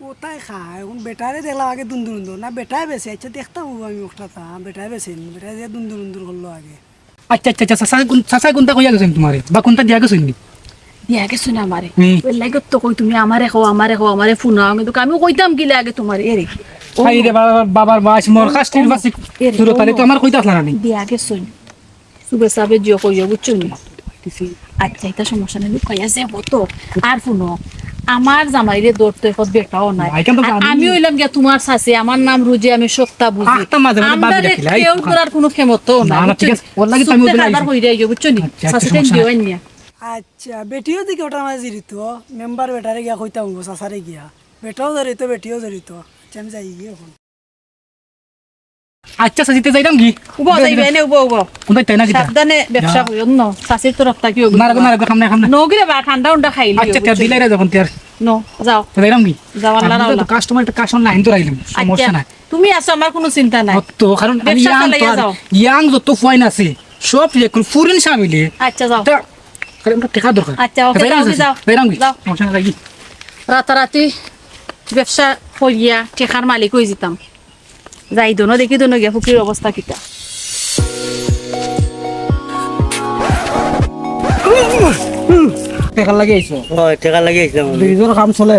কোথায় খায় এখন বেটারে দেখলাম আগে দুন্দুর না বেটাই বেছে আচ্ছা দেখতাম আমি ওটা বেটাই বেছে বেটাই দিয়ে দুন্দুর করলো আগে আচ্ছা আচ্ছা আচ্ছা চাচা কোনটা কইয়া গেছেন তোমারে বা কোনটা দিয়া গেছেন নি দিয়া গেছো না আমারে লাগে তো কই তুমি আমারে ফোন কিন্তু আমি কইতাম কি লাগে তোমার এরে ভাই রে বাবার বাস মোর কাস্টির বাসি তোর তারে তো আমার কইতাছ না নি দিয়া গেছো সুবে সাবে জিও কইয়া বুঝছো নি আচ্ছা এটা সমস্যা নেই কইয়া যে হতো আর ফোনো আমার জামাইরে দৌড়তে কত বেটাও নাই আমি হইলাম গিয়া তোমার শাশি আমার নাম রুজি আমি সপ্তাহ বুঝি আমাদের কেউ করার কোনো ক্ষমতা নাই না ঠিক আছে ওর লাগি আমি ওদের আবার কইরা যাই বুঝছো নি শাশি টেন দিও না আচ্ছা বেটিও দিকে ওটার মাঝে জড়িত মেম্বার বেটারে গিয়া কইতাম চাচারে গিয়া বেটাও জড়িত বেটিও জড়িত আচ্ছা আমি যাই গিয়ে এখন আচ্ছা সাজিতে যাইতাম কি উবো যাইবে এনে উবো কোনটা তাই না কি সাবধানে ব্যবসা করিও ন শাশির তরফ থেকে না খামনা নগরে বা ঠান্ডা উন্ডা খাইলি আচ্ছা তে দিলাই রে যখন তিয়ার নো যাও যাইতাম কি যাও আল্লাহ রাওলা কাস্টমার একটা কাশন লাইন তো রাইলাম সমস্যা নাই তুমি আছো আমার কোনো চিন্তা নাই তো কারণ ব্যবসা চালাইয়া যাও ইয়াং যত ফাইন আছে সব যে কোন ফুরিন শামিলে আচ্ছা যাও কারণ আমরা টাকা দরকার আচ্ছা ওকে যাও যাইতাম কি যাও সমস্যা নাই কি রাতারাতি ব্যবসা করিয়া টেকার মালিক হয়ে যেতাম যাই দোনো দেখি দোনো গিয়া ফুকির অবস্থা কিটা টাকা লাগে আইছো টাকা লাগে আইছিলাম দুইজন কাম চলে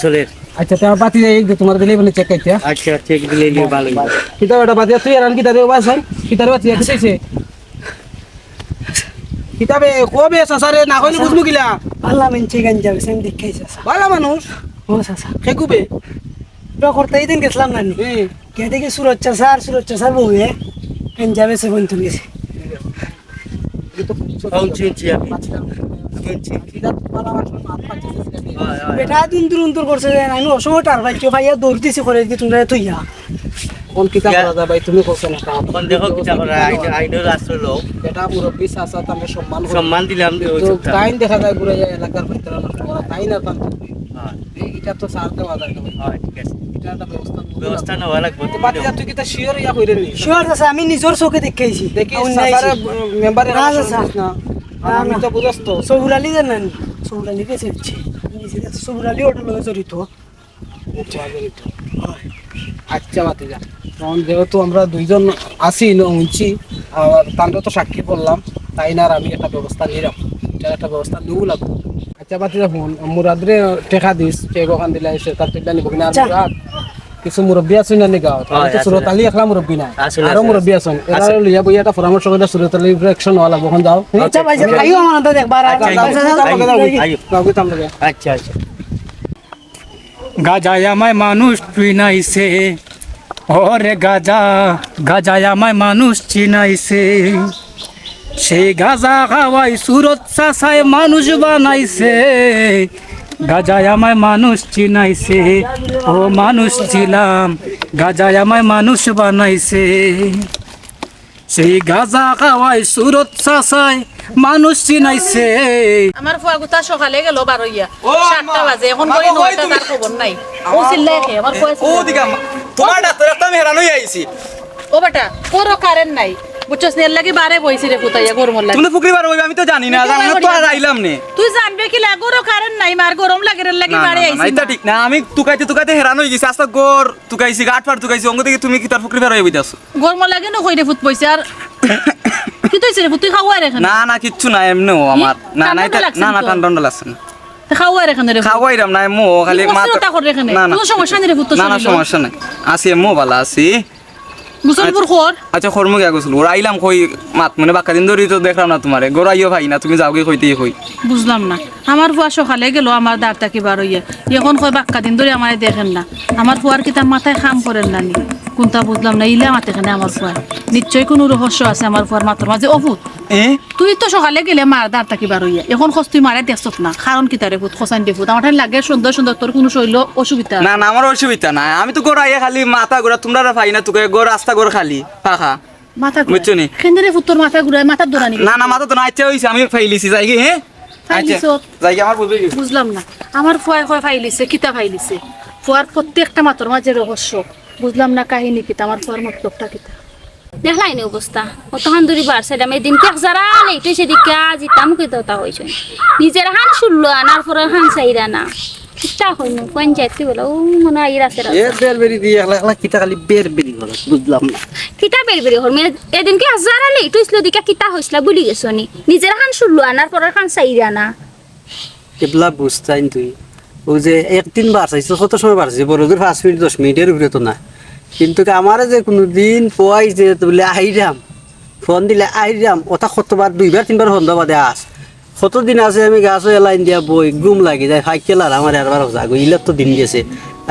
চলে আচ্ছা তে বাতি যাই তোমার দিলে বলে চেক আইতা আচ্ছা চেক দিলে ভালো কিতা ওটা বাতি তুই আর কিতা দেবা ভাই কিতার বাতি আছে কিতাবে কবে সাসারে না কইলে বুঝবো কিলা পাল্লা মেনছে গাঞ্জা বেছে আমি দেখাইছি ভালো মানুষ ও চাচা খেকুবে ওটা করতে এই দিন গেছিলাম না কে দেখি সুরচ্চা স্যার বউয়ে গাঞ্জা বেছে বন্ধু গেছে বেটা দুন্দুর করছে যে আমি অসময় টার ভাই কেউ ভাইয়া দৌড় দিছি করে কি তোমরা তুইয়া কোন কিতা করা যায় ভাই তুমি কোসে না কোন দেখো কিটা করে আইডল রাষ্ট্র লোক এটা মুরব্বি চাচা তাকে সম্মান সম্মান দিলাম তো টাইম দেখা যায় ঘুরে যায় এলাকার ভিতরে নষ্ট করা তাই না এটা তো সার দেওয়া যায় হয় ঠিক আছে এটা একটা ব্যবস্থা ব্যবস্থা নেওয়া লাগবে বাতি তুই কি তা শিওর ইয়া কইরে নি শিওর আছে আমি নিজের চোখে দেখাইছি দেখি সাসারে মেম্বারে না, চাচা। না আমি তো বুঝছ তো সৌরালি জানেন সৌরালি কে চেয়েছি সৌরালি ওটা লগে জড়িত আচ্ছা বাতি যা তখন যেহেতু আমরা দুইজন আসি উঁচি আর তান্ডে তো সাক্ষী করলাম তাই না আর আমি একটা ব্যবস্থা নিলাম এটার একটা ব্যবস্থা নিউ লাগবো আচ্ছা বাতি যা ফোন মুরাদরে টেকা দিস কেক ওখান দিলে এসে তার তুইলা নিব কিনা আর মুরাদ কিছু মুরব্বী আছেন না নিগা সুরতালি একলা মুরব্বী নাই আরো মুরব্বী আছেন এরা লইয়া বইয়া একটা পরামর্শ করে সুরতালি অ্যাকশন হওয়া লাগবো এখন যাও আচ্ছা ভাই আইও আমার তো দেখবার আচ্ছা আচ্ছা গাজায় আমায় মানুষ চিনাইছে ওরে গাজায় আমায় মানুষ চিনাইছে সেই গাজা খাওয়াই সুরত চাষায় মানুষ বানাইছে গাজায় আমায় মানুষ চিনাইছে ও মানুষ ছিলাম গাজায় আমায় মানুষ বানাইছে সেই গাজা খাওয়াই সুরত চাষায় মানুষ চিনাইছে আমার ফুয়াগুতা সকালে গেল 7টা বাজে এখন বলি 9টা তার খবর নাই ও চিল্লাই খে আমার ফুয়া ও দিকা তোমার ডাক্তার একটা আমি হেরান হয়ে আইছি ও বেটা কোরো কারেন্ট নাই বুঝছস নে লাগি বারে বইছি রে ফুতাইয়া গরম লাগে তুমি তো ফুকরি বার হইবে আমি তো জানি না জানি না তো আর আইলাম নে তুই জানবে কি লাগোরো কারেন্ট নাই মার গরম লাগে রে লাগি বারে আইছি এটা ঠিক না আমি তুকাইতে হেরান হয়ে গেছি আস্তা গোর তুকাইছি গাট ফাট তুকাইছি অঙ্গ থেকে তুমি কি তার ফুকরি বার হয়ে বইতাছো গরম লাগে না কইরে ফুত পয়সা আর কি তুইছে রে ফুত তুই খাওয়াই রে না না কিচ্ছু না এমনিও আমার না না এটা না না ঠান্ডা লাগছে না খাওয়াই রে খানে রে খাওয়াইরাম না মো খালি মাথা করে রেখে না না কোনো সমস্যা নেই রে ফুত না না সমস্যা নাই আসি মো ভালো আছি মুসলপুর খোর আচ্ছা খরমু গিয়া গেছিল ওরা আইলাম কই মাত মানে বাক্কা দিন ধরে তো দেখলাম না তোমারে গোরাইও ভাই না তুমি যাওগে কইতেই কই বুঝলাম না আমার ফুয়া সকালে গেল আমার দাঁড় তাকি বার হইয়া এখন কয় বাক্কা দিন ধরে আমারে দেখেন না আমার ফুয়ার কি তার মাথায় খাম করেন না নি কোনটা বুঝলাম না ইলা মাথা এখানে আমার ফুয়া নিশ্চয়ই কোনো রহস্য আছে আমার ফুয়ার মাথার মাঝে অভূত তুই তো সকালে গেলে মার দাঁড় তাকি বার হইয়া এখন খস তুই মারে দেখছত না কারণ কি তারে ফুট খসাইন দে ফুট আমার লাগে সুন্দর সুন্দর তোর কোনো শৈল অসুবিধা না না আমার অসুবিধা নাই আমি তো গোরাইয়া খালি মাথা গোরা তোমরা ভাই না তোকে গোর রাস্তা গোর খালি পাখা মাথা বুঝছো নি কেন্দ্রে ফুট তোর মাথা ঘুরায় মাথা দৌড়ানি না না মাথা তো না ইচ্ছা হইছে আমি ফাইলিছি যাই কি হ্যাঁ আচ্ছা যাই কি আমার বুঝবে কি বুঝলাম না আমার ফুয়া কয় ফাইলিছে কিতা ফাইলিছে ফুয়ার প্রত্যেকটা মাথার মাঝে রহস্য বুঝলাম না কাহিনী কিতা আমার ফুয়ার মতলবটা কিতা দেখলাই নি অবস্থা অতখান দূরি বাড়ছে আমি দিনকে যারা লেটে সেদিকে জিতাম কইতা হয়েছে নিজের হান শুনলো আনার পরে হান চাইরা না কিতা হইনো পঞ্চায়েত বলে ও মনে হয় আছে এ বেরবেরি দিয়ে একলা একলা কিতা খালি বেরবেরি হল বুঝলাম না কিতা বেরবেরি হল মানে এদিনকে যারা লেট হইছিল দিকে কিতা হইছিল বলি গেছো নি নিজের হান শুনলো আনার পরে হান চাইরা না এবলা বুঝতাইন তুই ও যে 1-3 বার চাইছো কত সময় বাড়ছে বড়দের 5 মিনিট 10 মিনিটের উপরে তো না কিন্তু আমারে যে কোনো দিন পোয়াই যে বলে আইরাম ফোন দিলে আইরাম ওটা কতবার 2বার 3বার ফোন দাও বাদে আস কতদিন আছে আমি গাছ লাইন দিয়া বই ঘুম লাগে যায় হাইকেল আর আমার আরবার যাগো ইলার তো দিন গেছে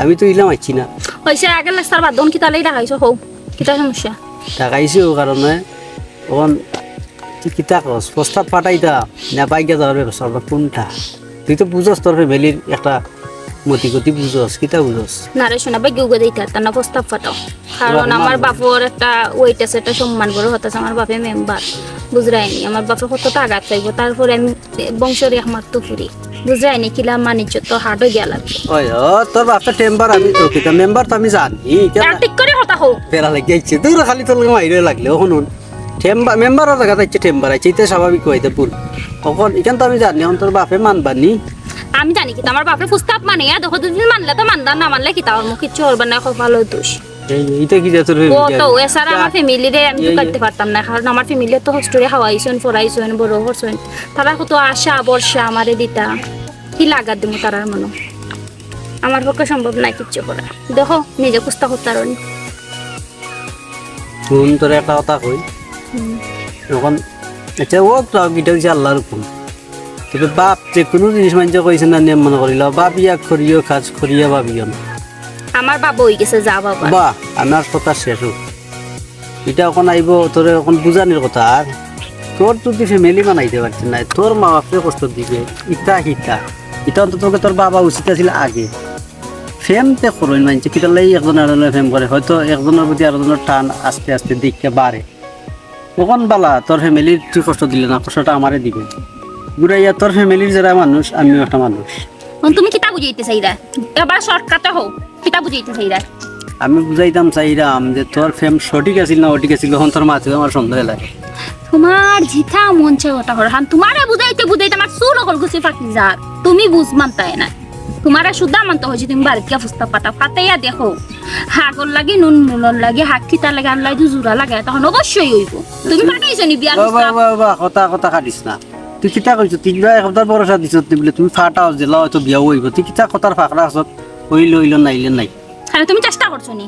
আমি তো ইলাম আইছি না হইছে আগে লাস্টার বাদ দন কিতা লাই রাখাইছো হও কিতা সমস্যা টাকাইছি ও কারণে ওখান তুই কিতা কস প্রস্তাব পাঠাইতা না বাইকে যাওয়ার ব্যবস্থা কোনটা তুই তো বুঝস তোর ফ্যামিলির একটা মতি গতি বুঝস কিতা বুঝস না রে শোনা ভাই গেউ দিতে তা না প্রস্তাব পাঠাও কারণ আমার বাপর একটা ওইটা সেটা সম্মান বড় হতাছে আমার বাপে মেম্বার বুঝরাইনি আমার বাপে কতটা আঘাত চাইবো তারপরে আমি বংশের একমাত্র ফুরি বুঝরাইনি কিলা মানিজ্য তো হাটও গিয়া লাগবে ওই ও তোর বাপটা টেম্বার আমি ওকে মেম্বার তো আমি জানি ঠিক করে কথা হোক ফেরা লাগে যাইছে তুই খালি তোর মাইরে লাগলে শুনুন টেম্বার মেম্বারের জায়গা যাইছে টেম্বার আছে এটা স্বাভাবিক হইতে ভুল তখন এখান তো আমি জানি এখন তোর বাপে মানবানি আমি জানি কি আমার বাপের প্রস্তাব মানে দেখো দুদিন মানলে তো মানদার না মানলে কি তার মুখ কিছু হবে না খুব ভালো দোষ এইটা কি তোর ও তো এছাড়া আমার ফ্যামিলিরে আমি তো করতে পারতাম না কারণ আমার ফ্যামিলি তো হোস্টেলে খাওয়াইছেন পড়াইছেন বড় করছেন তারা কত আশা বর্ষা আমারে দিতা কি লাগাত দিব তারার মনে আমার পক্ষে সম্ভব না কিচ্ছু করা দেখো নিজে কুস্তা করতে পারি শুন তোর একটা কথা কই এখন আচ্ছা ও তো গিটা হচ্ছে আল্লাহর হুকুম কিন্তু বাপ যে কোনো জিনিস মানছে কইছে না নিয়ম মনে করিল বাপ ইয়া করিও কাজ করিয়া ভাবিও না আমার বাবা হয়ে গেছে যা বাবা বাহ আমার কথা শেষ হোক এটা এখন আইব তোর এখন বুঝানোর কথা আর তোর যদি ফ্যামিলি বানাইতে পারছে না তোর মা বাপকে কষ্ট দিবে ইটা হিতা এটা অন্তত তোর বাবা উচিত আছিল আগে ফেমতে করইন মানছে কিটা লাই একজন আরেকজনের ফেম করে হয়তো একজনের প্রতি আরেকজনের টান আস্তে আস্তে দিককে বাড়ে তখন বালা তোর ফ্যামিলির তুই কষ্ট দিলে না কষ্টটা আমারে দিবে ঘুরাইয়া তোর ফ্যামিলির যারা মানুষ আমিও একটা মানুষ তুমি কিতা বুঝাইতে চাইরা এবার শর্টকাটে হোক কিতা বুঝাইতে চাইরা আমি বুঝাইতাম চাইরাম যে তোর ফেম সঠিক আছিল না অঠিক আছিল এখন তোর মাঝে আমার সন্দেহ লাগে তোমার জিথা মন চায় ওটা হর হান তোমারে বুঝাইতে বুঝাইতে আমার চুল অকল গুছি ফাঁকি যার তুমি বুঝ মানতাই না তোমারে শুদ্ধা মানতে হয়েছে তুমি বাড়িতে ফুস্তা পাতা ফাটাইয়া দেখো হাগর লাগে নুন নুন লাগে হাক খিতা লাগে আনলাই জুরা লাগে তখন অবশ্যই হইব তুমি ফাটাইছো নি বিয়ার কথা কথা কাটিস না তুই কিতা কইছ তিনবার এক সপ্তাহ ভরসা দিছ বলে তুমি ফাটাও যে লও তো বিয়া হইব তুই কিতা কথার ফাঁকড়া আছত হইল হইল নাইলে নাই আরে তুমি চেষ্টা করছো নি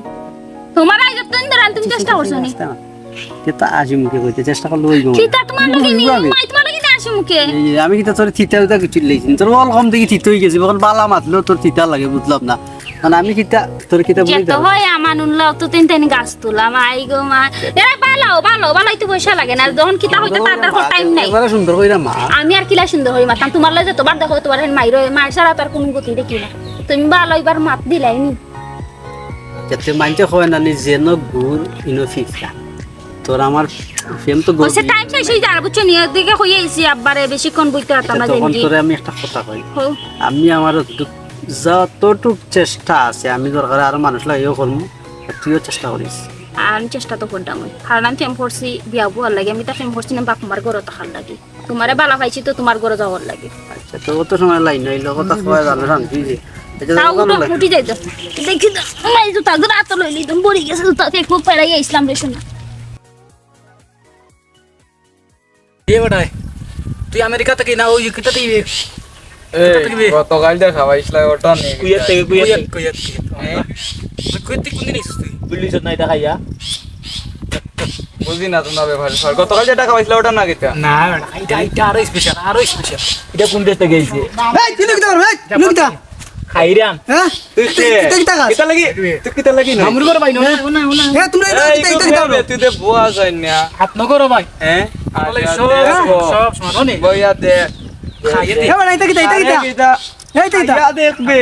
তোমার আই যতদিন ধরে তুমি চেষ্টা করছো নি কিতা আজি মুখে কইতে চেষ্টা করলে হইব কিতা তোমার লাগি নি মাই তোমার লাগি না আসে মুখে আমি কিতা তোর থিতা উতা কিছু লইছিন তোর অল কম দেখি থিত হই গেছে এখন বালা মাতলো তোর থিতা লাগে বুঝলাম না মানে আমি কিতা তোর কিতা বলি যেত হয় আমানুন লাও তো তিন তিন গাছ তুলাম আই গো মা এরা বালাও তো পয়সা লাগে না যখন কিতা হইতে তার টাইম নাই এবারে সুন্দর কইরা মা আমি আর কিলা সুন্দর হই মাতাম তোমার লাগে যতবার দেখো তোমার মাইর মার সারা তার কোন গতি দেখি না তুমি বালা এবার মাত দিলাই নি যেতে মানতে হয় না নি যেন গুড় ইনো ফিফা তোর আমার ফেম তো গো সে টাইম শেষ হই যাবে বুঝছো নি দিকে হই আইছি আব্বারে বেশিক্ষণ বইতে পারতাম না তখন জানি তোরে আমি একটা কথা কই আমি আমার যতটুক চেষ্টা আছে আমি দরকার আর মানুষ লাগিও করবো তুইও চেষ্টা করিস আমি চেষ্টা তো করতাম কারণ আমি ফেম করছি বিয়া বুয়ার লাগে আমি তা ফেম করছি না বাপ মার ঘরে থাকার লাগে তোমারে বালা পাইছি তো তোমার ঘরে যাওয়ার লাগে আচ্ছা তো কত সময় লাইন হইল কথা কয় জানো শান্তি যে তাও উঠি যাই তো দেখি তো মাই জুতা গরা তো লইলি তুমি বড়ি গেছে জুতা এক মুখ পেড়াই ইসলাম রে শোনা এ বড়াই তুই আমেরিকা থেকে না ওই কিতা থেকে গতকাল দেখা পাইছিলা ওটা নেই কুয়েত থেকে কুয়েত কুয়েত কোন দিন আইছিস তুই পুলিশ নাই দেখাইয়া বুঝি না তোমার ব্যাপারে গতকাল যে টাকা পাইছিলা ওটা না কিতা না এটা আরো স্পেশাল এটা কোন দেশ থেকে আইছে এই তুই কিতা করবে তুই কিতা খাইরাম হ্যাঁ তুই কিতা কাজ কিতা লাগি তুই কিতা লাগি না আমরু করে ভাই না হ্যাঁ তোমরা কিতা কিতা করবে তুই দে বুয়া যাই না হাত নগর ভাই হ্যাঁ সব সমানে বইয়া দে খাইয়ে দে এ বড় এটা কিতা এই কিতা খাইয়া দেখবে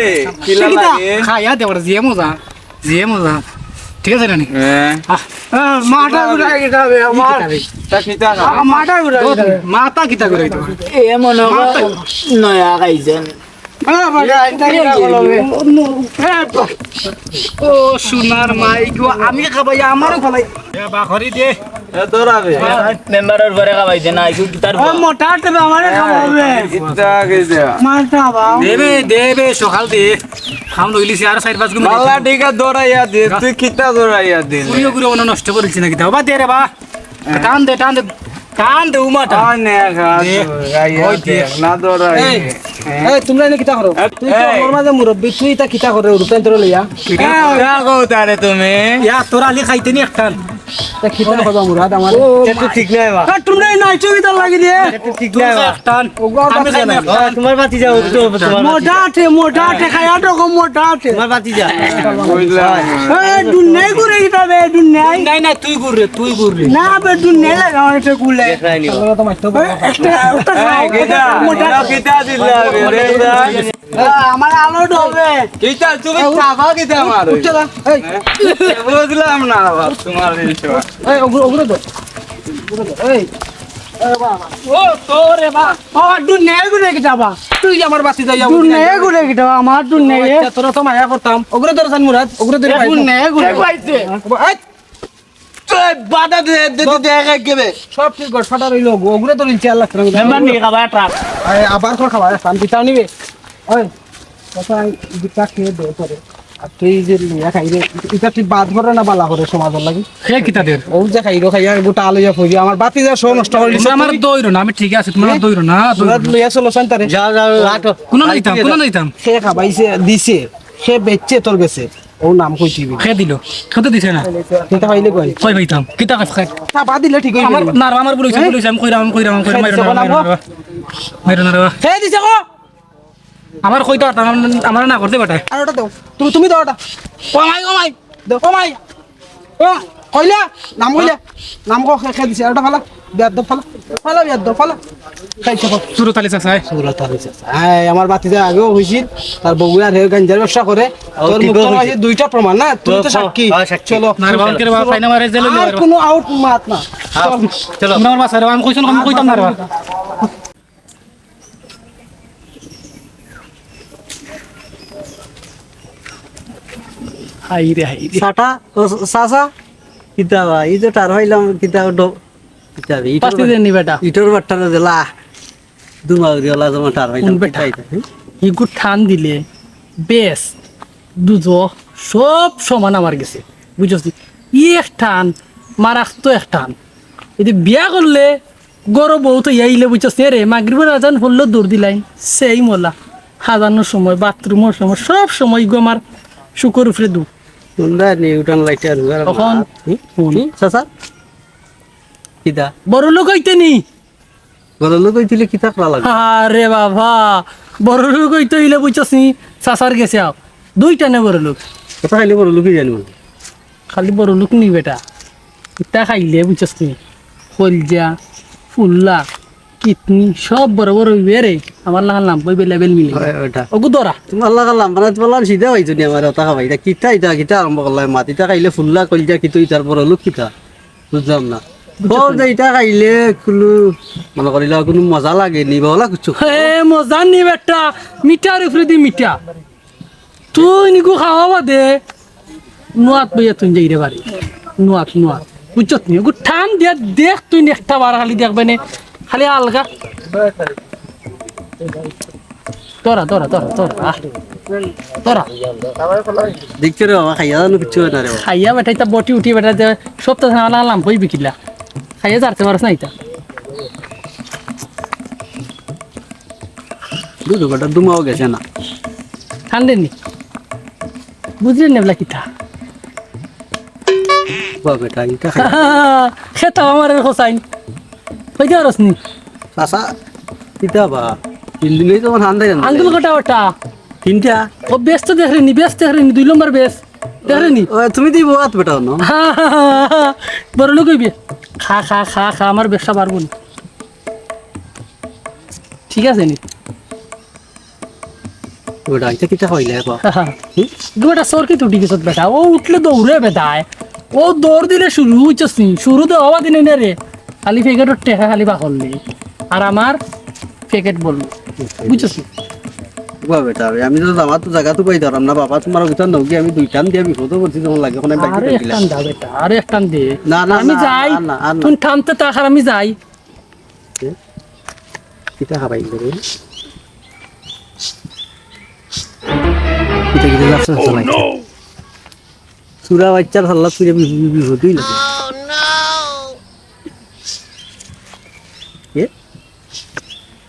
কিলা লাগে খাইয়া দে বড় যে মজা ঠিক আছে নানি হ্যাঁ মাটা গুড়া কিতা হবে আমার তা কিতা না মাটা গুড়া মাথা কিতা করে তো এ মনে নয়া খাইছেন ও সোনার মাই গো আমি খাবাই আমারও খাবাই এ বাখরি দে এ দরাবে মেম্বারের ঘরে খাওয়াইছে না আইসু কি তার মোটা তে আমারে খাওয়াবে কিতা কইছে মাটা বাবা দেবে সকাল দে খাম লইলিছি আর 4-5 গুণ আল্লাহ ঠিক আছে দরাইয়া দে তুই কিতা দরাইয়া দে পুরিও গুলো মনে নষ্ট করেছি নাকি দাও বা দে রে বা টান দে উমাটা আনে খা গাইয়া দে না দরাই এই তোমরা এনে কিতা করো তুই তো আমার মাঝে মুরব্বি তুই তা কিতা করে রূপেন তোর লইয়া কিতা কওতারে তুমি ইয়া তোরা আলি খাইতে নি একটান তা কিতা করবা মুরাদ আমার এটা ঠিক নাই বা তোমরা নাইছো কিতা লাগি দিয়ে এটা ঠিক নাই বা একটান আমি খাই না তোমার বাতি যাও তো তোমার মোটা তে খায়া তো কম মোটা তে তোমার বাতি যা কইলা এই দুনাই করে কিতা বে দুনাই নাই তুই গুররে না বে দুনাই লাগা এটা কুলে দেখাই নিও তো মারতো একটা কিতা কিতা দিলা রে আমার আলো ডবে কিতা তুমি চাবা কিতা মারো চলা এই বুঝলাম না বাবা তোমার বিষয় এই ওগুলো দে এই ও তোরে বা ও দুনাই করে কিতা বা তুই আমার বাতি যাইয়া দুনাই করে কিতা আমার দুনাই তোরা তো মায়া করতাম ওগুলো দরজান মুরাদ ওগুলো দে দুনাই করে পাইছে বাধা দে দেখা গেবে সব ঠিক গড় ফাটা রইলো ওগুলো তো ইনশা আল্লাহ মেম্বার নিয়ে খাবা ট্রাক আবার কোন খাবার পান পিতাও নিবে ওই কথা দিটা খেয়ে দে পরে আর তুই যে লিয়া খাইরে এটা তুই বাদ করে না বালা করে সমাজের লাগি হে কিতাদের ও যে খাইরো খাইয়া গোটা আলুয়া ফইরি আমার বাতি যা সব নষ্ট করে দিছে আমার দইরো না আমি ঠিক আছে তোমার দইরো না মুরাদ লইয়া চলো সান্তারে যা রাখো কোন নাইতাম সে খাবাইছে দিছে সে বেচছে তোর গেছে ও নাম কইতিবি খে দিল খেতে দিছে না কিতা খাইলে কই কই পাইতাম কিতা খাই তা বাদ দিলে ঠিক হইবে আমার আমার বলেছে আমি কইরাম মাইরো না রে হে দিছে কো আমার কইতো আমার না করতে বাটা আর ওটা দাও তুমি দাও ওটা কমাই দাও কমাই ও কইলা নাম কো খে দিছে ওটা ফালা বিয়াদ দাও ফালা বিয়াদ দাও ফালা খাইছে কো সুরত আলী চাচাই এই আমার বাতিজা আগেও হইছিল তার বউয়া রে গাঞ্জার ব্যবসা করে তোর মুখ আছে দুইটা প্রমাণ না তুই তো সাক্ষী চলো নারবাল করে বা ফাইনা মারে জেলে আর কোনো আউট মাত না চলো আমরা বাসা আমি কইতাম না রে হাই রে সাটা ও সাসা কিতা বা এই যে টার হইলাম কিতা কিতা পাঁচটি দেন নি বেটা ইটোর বাট্টা দিলা দুমা দিলা জমা টার হইলাম বেটা ইগু ঠান দিলে বেশ দুজো সব সমান আমার গেছে বুঝছি এক টান মারাক তো এক টান এদি বিয়া করলে গরো বউ তো ইয়াইলে বুঝছি রে মাগরিবের আজান হলো দৌড় দিলাইন সেই মোলা হাজানোর সময় বাথরুমের সময় সব সময় গো আমার শুকর উপরে দু তোমরা নিউটন লাইটার তখন সাসা কিতা বড় লোক হইতে নি গরলো কইছিলে কিতা করা লাগে আরে বাবা বড় লোক হইতে হইলে বুঝছি চাচার গেছে আও দুইটা নে বড় লোক কথা খাইলে গরলো কি জানি খালি বড় লোক নি বেটা ইটা খাইলে বুঝছি কলজা ফুল্লা কিডনি সব বড় বড় হইবে রে আমার লাগাল নাম বই লেভেল মিলে ওটা ওগু দরা তোমার লাগা লাম্বানা তোমার সিধা হইতো নি আমার ওটা খাবাই এটা কিতা এটা কিতা আরম্ভ করলাম মাটিটা খাইলে ফুল্লা কলজা কিতো ইতার বড় লোক কিতা বুঝলাম না বল যে এটা খাইলে কোনো মনে করিলা কোনো মজা লাগে নি বলা কিছু হে মজা নি বেটা মিঠার উপরে দি মিঠা তুই নিকু খাওয়া বাদে নুয়াত বইয়া তুই যাই রে বাড়ি নুয়াত বুঝছত নি ওগু ঠান দিয়া দেখ তুই একটা বার খালি দেখবে নে খালি আলগা তোরা দেখছো রে বাবা খাইয়া জানো কিছু না রে খাইয়া বেটা ইতা বটি উঠি বেটা সপ্তাহ লাম বই বিকিলা খাইয়া যাতে পারছ না ইতা দুধ বেটা দুমাও গেছে না ঠান্ডে নি বুঝলেন নেবলা কিতা বা বেটা এটা খেতা আমার হোসাইন হইতে পারস নি চাষা কিতা বা 3 দিনেই তোমার ঠান্ডা আঙ্গুল কটা ওটা তিনটা ও ব্যস্ত দেখরেনি 2 নম্বর বেশ দেখরেনি তুমি দিব আত বেটা ন বড় লোক হইবে খা আমার ব্যবসা পারবো না ঠিক আছে নি বেটা এটা কিতা হইলে বা বেটা সরকি তুটি গেছ বেটা ও উঠলে দৌড়ে বেটায় ও দৌড় দিলে শুরু হইছস শুরু তো হওয়া দিনে না রে খালি প্যাকেটের টেকা খালি বাকললি আর আমার প্যাকেট বললো বুঝছস বা বেটা আমি তো আমার তো জায়গা তো পাই ধরাম না বাবা তোমার ভিতর নৌকি আমি দুইটান দিয়ে বিপদ করছি তোমার লাগে ওখানে বাইরে আরে একটান দাও বেটা আরে একটান দে না না আমি যাই তুই থামতে তাকার আমি যাই কিতা খাবাই করে কিতা কিতা লাগছে চালাই সুরা বাচ্চার হাল্লা সুরে বিপদই লাগে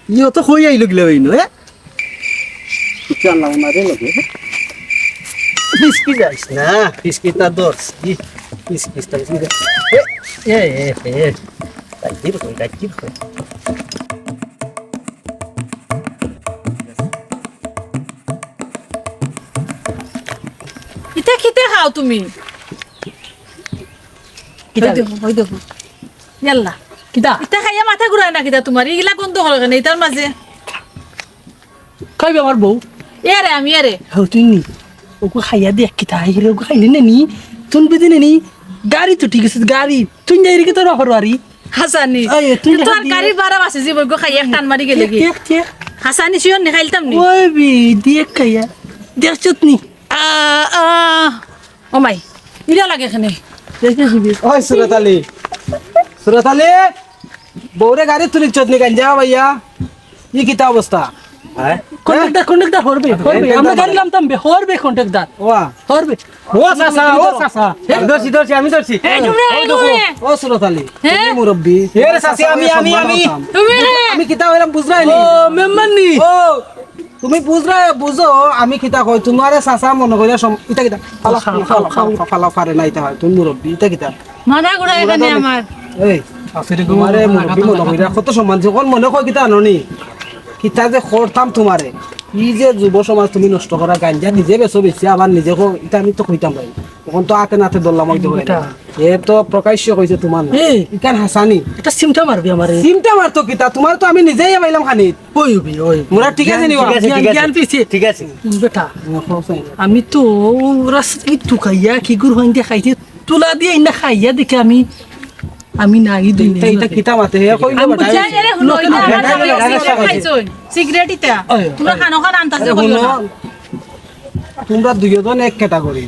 ইয়ে তো হই আইলো গিলা হইনো হ্যাঁ চালাও না রে লাগে ফিসকি যাইস না ফিসকি তা দর্স ফিসকি তা ফিসকি এ তাই দিব ইটা খিতে খাও তুমি ওই দেখো ইয়াল্লা কিতা ইটা খাইয়া মাথা ঘুরায় না কিতা তোমার এগুলা কোন তো হল কেন এটার মাঝে খাইবে আমার বউ এরে আমি এরে হ্যাঁ তুই নি ওকে খাইয়া দেখ কিতা আইরে ওকে খাইলে নি তুই বেদে নি গাড়ি তো ঠিক আছে গাড়ি তুই যাই রে তোর অফরওয়ারি হাসানি তুই তোর গাড়ি ভাড়া আছে যে বইগো খাইয়া টান মারি গেলে কি হাসানি শিওর নি খাইলতাম নি ওই বি দেখ খাইয়া দেখছত নি ও মাই ইলা লাগে এখানে ওই সুরতালি বউরে গাড়ি তুলি চোদনি গাঞ্জা ভাইয়া ই কিতা অবস্থা কন্ট্রাক্টর হরবে আমরা গাড়ি লামতাম বে হরবে কন্ট্রাক্টর ওয়া হরবে ও সাসা ধরছি আমি ধরছি ও সুরতালি তুমি মুরব্বি এ রে সাসি আমি আমি কিতা হইলাম বুঝরাই নি ও মেম্বার নি ও তুমি বুঝো আমি কিতা কই তোমারে সাসা মনে কইরা ইটা কিতা ফালা ফারে না ইটা হয় তুমি মুরব্বি ইটা কিতা মাথা ঘুরায় এখানে আমার এই তোমারে মুরব্বি মনে কইরা কত সম্মান যখন মনে কই কিতা আননি কিতা যে করতাম তোমারে ই যে যুব সমাজ তুমি নষ্ট করা গাঞ্জা নিজে বেশি আবার নিজে এটা আমি তো কইতাম ভাই তখন তো আতে নাতে দল্লাম এ তো প্রকাশ্য কইছে তোমার ইকান হাসানি এটা সিমটা মারবি আমারে সিমটা মারতো কিতা তোমার তো আমি নিজেই পাইলাম খানি ওই মোরা ঠিক আছে নি জ্ঞান পিছে ঠিক আছে বেটা আমি তো রাস্তা একটু খাইয়া কি গুড় হইতে খাইতে তুলা দিয়ে ইনা খাইয়া দেখে আমি নাগি দিই এটা কিতা মাতে হে কইলো আমি বুঝাই এরে হলো সিগারেট ইটা তোমরা খানো খান আনতাছে কইলো না তোমরা দুইজন এক ক্যাটাগরি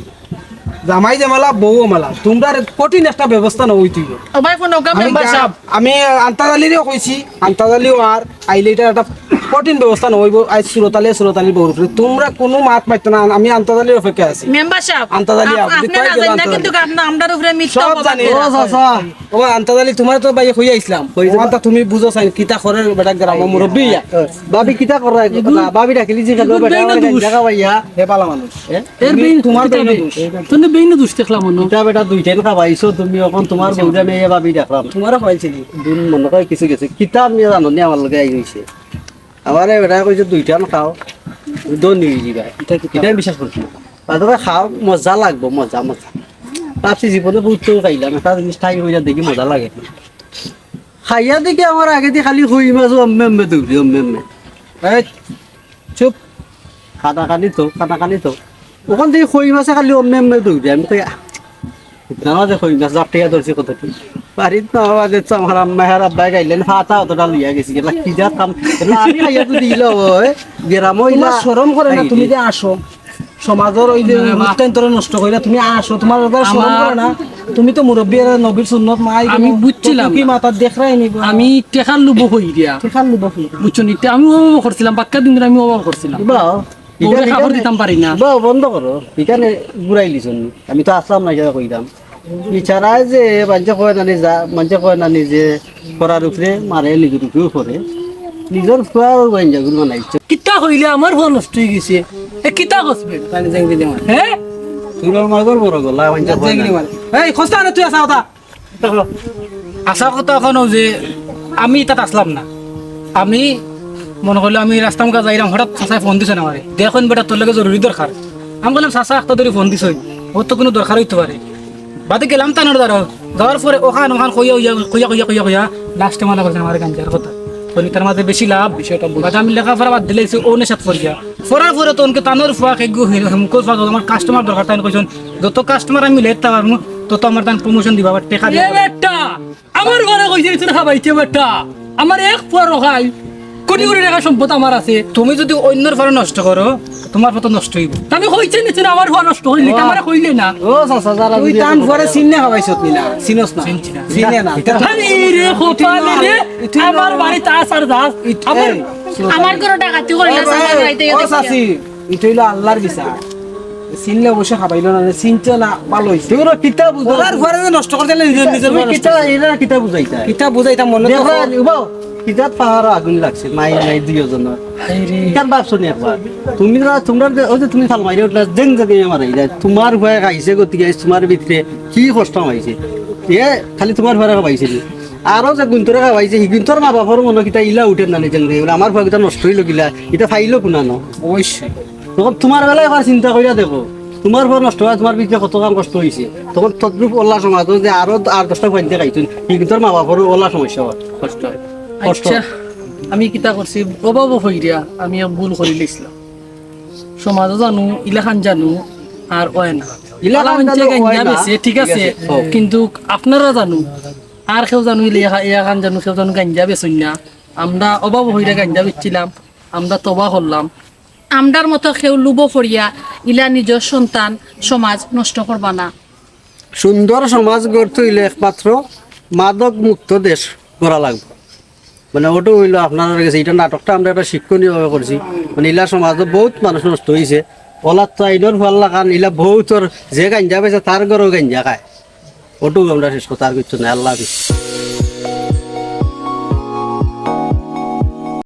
জামাই জামালা বউ মালা তোমরা কঠিন একটা ব্যবস্থা নই তুই ও ভাই ফোন ওকে মেম্বার সাহেব আমি আন্তাজালিরও কইছি আন্তাজালিও আর আইলে এটা একটা কঠিন ব্যবস্থা নইব আজ সুরতালির বউর উপরে তোমরা কোনো মাত মাইতো না আমি আন্তাজালির অপেক্ষা আছি মেম্বার সাহেব আন্তাজালি আপনি না জানেন না কিন্তু আপনার আমরার উপরে মিথ্যা সব অপবাদ জানি দিয়ে ও রাখেন। চাচা ও আন্তাজালি তোমার তো ভাই হইয়া ইসলাম ওখানটা তুমি বুঝো চাই কিতা করে বেটা গ্রাম মুরব্বী বাবি কিতা করা না বাবি ডাকিলি যে খেলো বেটা আমার জায়গা ভাইয়া হে পালা মানুষ এর বেইন তোমার তোমার বেইন দোষ। তুমি বেইন দোষ দেখলাম মনে কিতা বেটা দুইটাই খাবাইছো তুমি এখন তোমার বউরা মেয়ে বাবি ডাকলাম তোমারও হয়েছিল দুন মনে করে কিছু গেছে কিতা আমি জানো নি আমার লগে আই হইছে আমার বেটা কইছে দুইটা খাও দন নিয়ে যাবা এটা বিশ্বাস করছি তারপরে খাও মজা লাগবো মজা মজা ভাবছি জীবনে বহুত খাইলাম একটা জিনিস ঠাই হইয়া দেখি মজা লাগে খাইয়া দেখি আমার আগে দিয়ে খালি হই মাছ অম্মে দৌড়ি অম্মে এই চুপ খানা খানি তো ওখান থেকে খই মাছে খালি অম্মে দৌড়ি আমি কই জানা যে খই মাছ জাপটিয়া ধরছি কথাটি বাড়িত না আগে তো আমার আম্মা আর আব্বাই গাইলেন ফাতা অতটা লইয়া গেছি গেলা কি যা কাম আমি খাইয়া তো দিল ওই গ্রাম হইলা তোমার শরম করে না তুমি যে আসো সমাজের ওই যে অনুষ্ঠান নষ্ট কইরা তুমি আসো তোমার ওটা শরম করে না তুমি তো মুরব্বী আর নবীর সুন্নত মাই আমি বুঝছিলাম কি মাথা দেখরাই নিব আমি টেকার লুব হই দিয়া খান নিব বুঝছো নি আমি অভাব করছিলাম বাক্কা দিন ধরে আমি অভাব করছিলাম বাও ওরে খাবার দিতাম পারি না বাও বন্ধ করো এখানে ঘুরাইলিছন আমি তো আসলাম না যারা কইতাম বিচারায় যে মানুষে কয় না নিজে করার উপরে মারে নিজের উপরেও করে নিজের খোয়ার ব্যঞ্জাগুলো বানাইছে কিতা হইলে আমার ফোন নষ্ট হয়ে গেছে এ কিতা কসবে পানি জেং দিলে মার হ্যাঁ তুই মারগর বড় গলা মানুষে কয় জেং না। দিলে মার এই খস্তা না তুই আসা কথা আশা কথা এখন যে আমি তাত আসলাম না আমি মনে করলো আমি রাস্তা মুখা যাইলাম হঠাৎ চাচাই ফোন দিছে না আমারে দেখুন বেটা তোর লাগে জরুরি দরকার আমি বললাম চাচা একটা ধরে ফোন দিছ ওর তো কোনো দরকার হইতে পারে বাদে গেলাম তানোর দ্বারা যাওয়ার পরে ওখান কইয়া লাস্টে মালা বলছেন আমার গাঞ্জার কথা তার মাঝে বেশি লাভ বিষয়টা বাদে আমি লেখাপড়া বাদ দিলেছি ও নেশাত ফরিয়া ফরার পরে তো ওনকে তানোর ফুয়া খেগু হেমকোজ আমার কাস্টমার দরকার তাই কইছেন যত কাস্টমার আমি লেট পারবো তত আমার তান প্রমোশন দিবা আবার টেকা এ দিবা বেটা আমার ঘরে কইছে তুই খাবাইছে বেটা আমার এক পুয়া রখাই কোটি কোটি টাকা সম্পদ আমার আছে তুমি যদি অন্যর ফলে নষ্ট করো তোমার পথ নষ্ট হইব আমি কইছে নিছে আমার হওয়া নষ্ট হইলি আমার কইলে না ও চাচা যারা তুই টান পরে চিন্নে হবাইছত নিলা চিনস না চিনে না আরে রে খোপালে রে আমার বাড়ি তাসার দাস আমার ঘরে ডাকাতি করে না সারা রাইতে ও সাসি এটা হইলো আল্লাহর বিচার চিনলে অবশ্যই খাবাইলো না চিনতে না ভালো হইছে তুই কিতা বুঝো ওলার পরে যে নষ্ট করতে নিজের নিজের তুমি কিতা এরা কিতা বুঝাইতা কিতা বুঝাইতাম মনে তো দেখো উবাও কিতাত পাহাড় আগুন লাগছে মাই নাই দুইজনের কিতার বাপ শুনি একবার তুমি না তোমরা ওই যে তুমি খাল মাইরে উঠলা জেং জেগে মারাই যায় তোমার ভয়ে খাইছে গতিকে তোমার ভিতরে কি কষ্ট হয়েছে এ খালি তোমার ভয়ে খাইছিল আরো যে গুন্তরে খাইছে সি গুন্তর মা বাপর মনে কিতা ইলা উঠে না জেং জেগে আমার ভয় কিতা নষ্ট হইল গিলা এটা ফাইলো কোনানো অবশ্যই তখন তোমার বেলায় একবার চিন্তা করিয়া দেখো তোমার ভয় নষ্ট হয় তোমার ভিতরে কত কাম কষ্ট হয়েছে তখন তদ্রুপ ওলা সমাজ যে আরো 8-10টা ফাইনতে খাইছেন সি গুন্তর মা বাপর ওলা সমস্যা হয় কষ্ট হয় কষ্ট আচ্ছা আমি কিতা করছি অভাব হইরিয়া আমি ভুল করে লিখলাম সমাজও জানু ইলাখান জানু আর ওয় না ইলাখান ইলাখান জানু, গাঞ্জা ওয় না। বেছে ঠিক আছে ঠিক আছে, কিন্তু আপনারা জানু আর কেউ জানু ইলাখান জানু কেউ জানু গাঞ্জা বেচুন না আমরা অভাব হইরা গাঞ্জা বেচছিলাম আমরা তবা করলাম আমরার মতো কেউ লুব ফরিয়া ইলা নিজের সন্তান সমাজ নষ্ট করবা না সুন্দর সমাজ গড়তে হইলে একমাত্র মাদক মুক্ত দেশ গড়া লাগবে মানে ওটা হইলো আপনার কাছে এটা নাটকটা আমরা একটা শিক্ষণীয়ভাবে করছি মানে ইলা সমাজে বহুত মানুষ নষ্ট হয়েছে ওলার তো আইডর ভাল লাগান ইলা বহুতর যে গাঞ্জা পেয়েছে তার ঘরেও গাঞ্জা খায় ওটাও আমরা শেষ কথা আর কিছু নাই আল্লাহ হাফিজ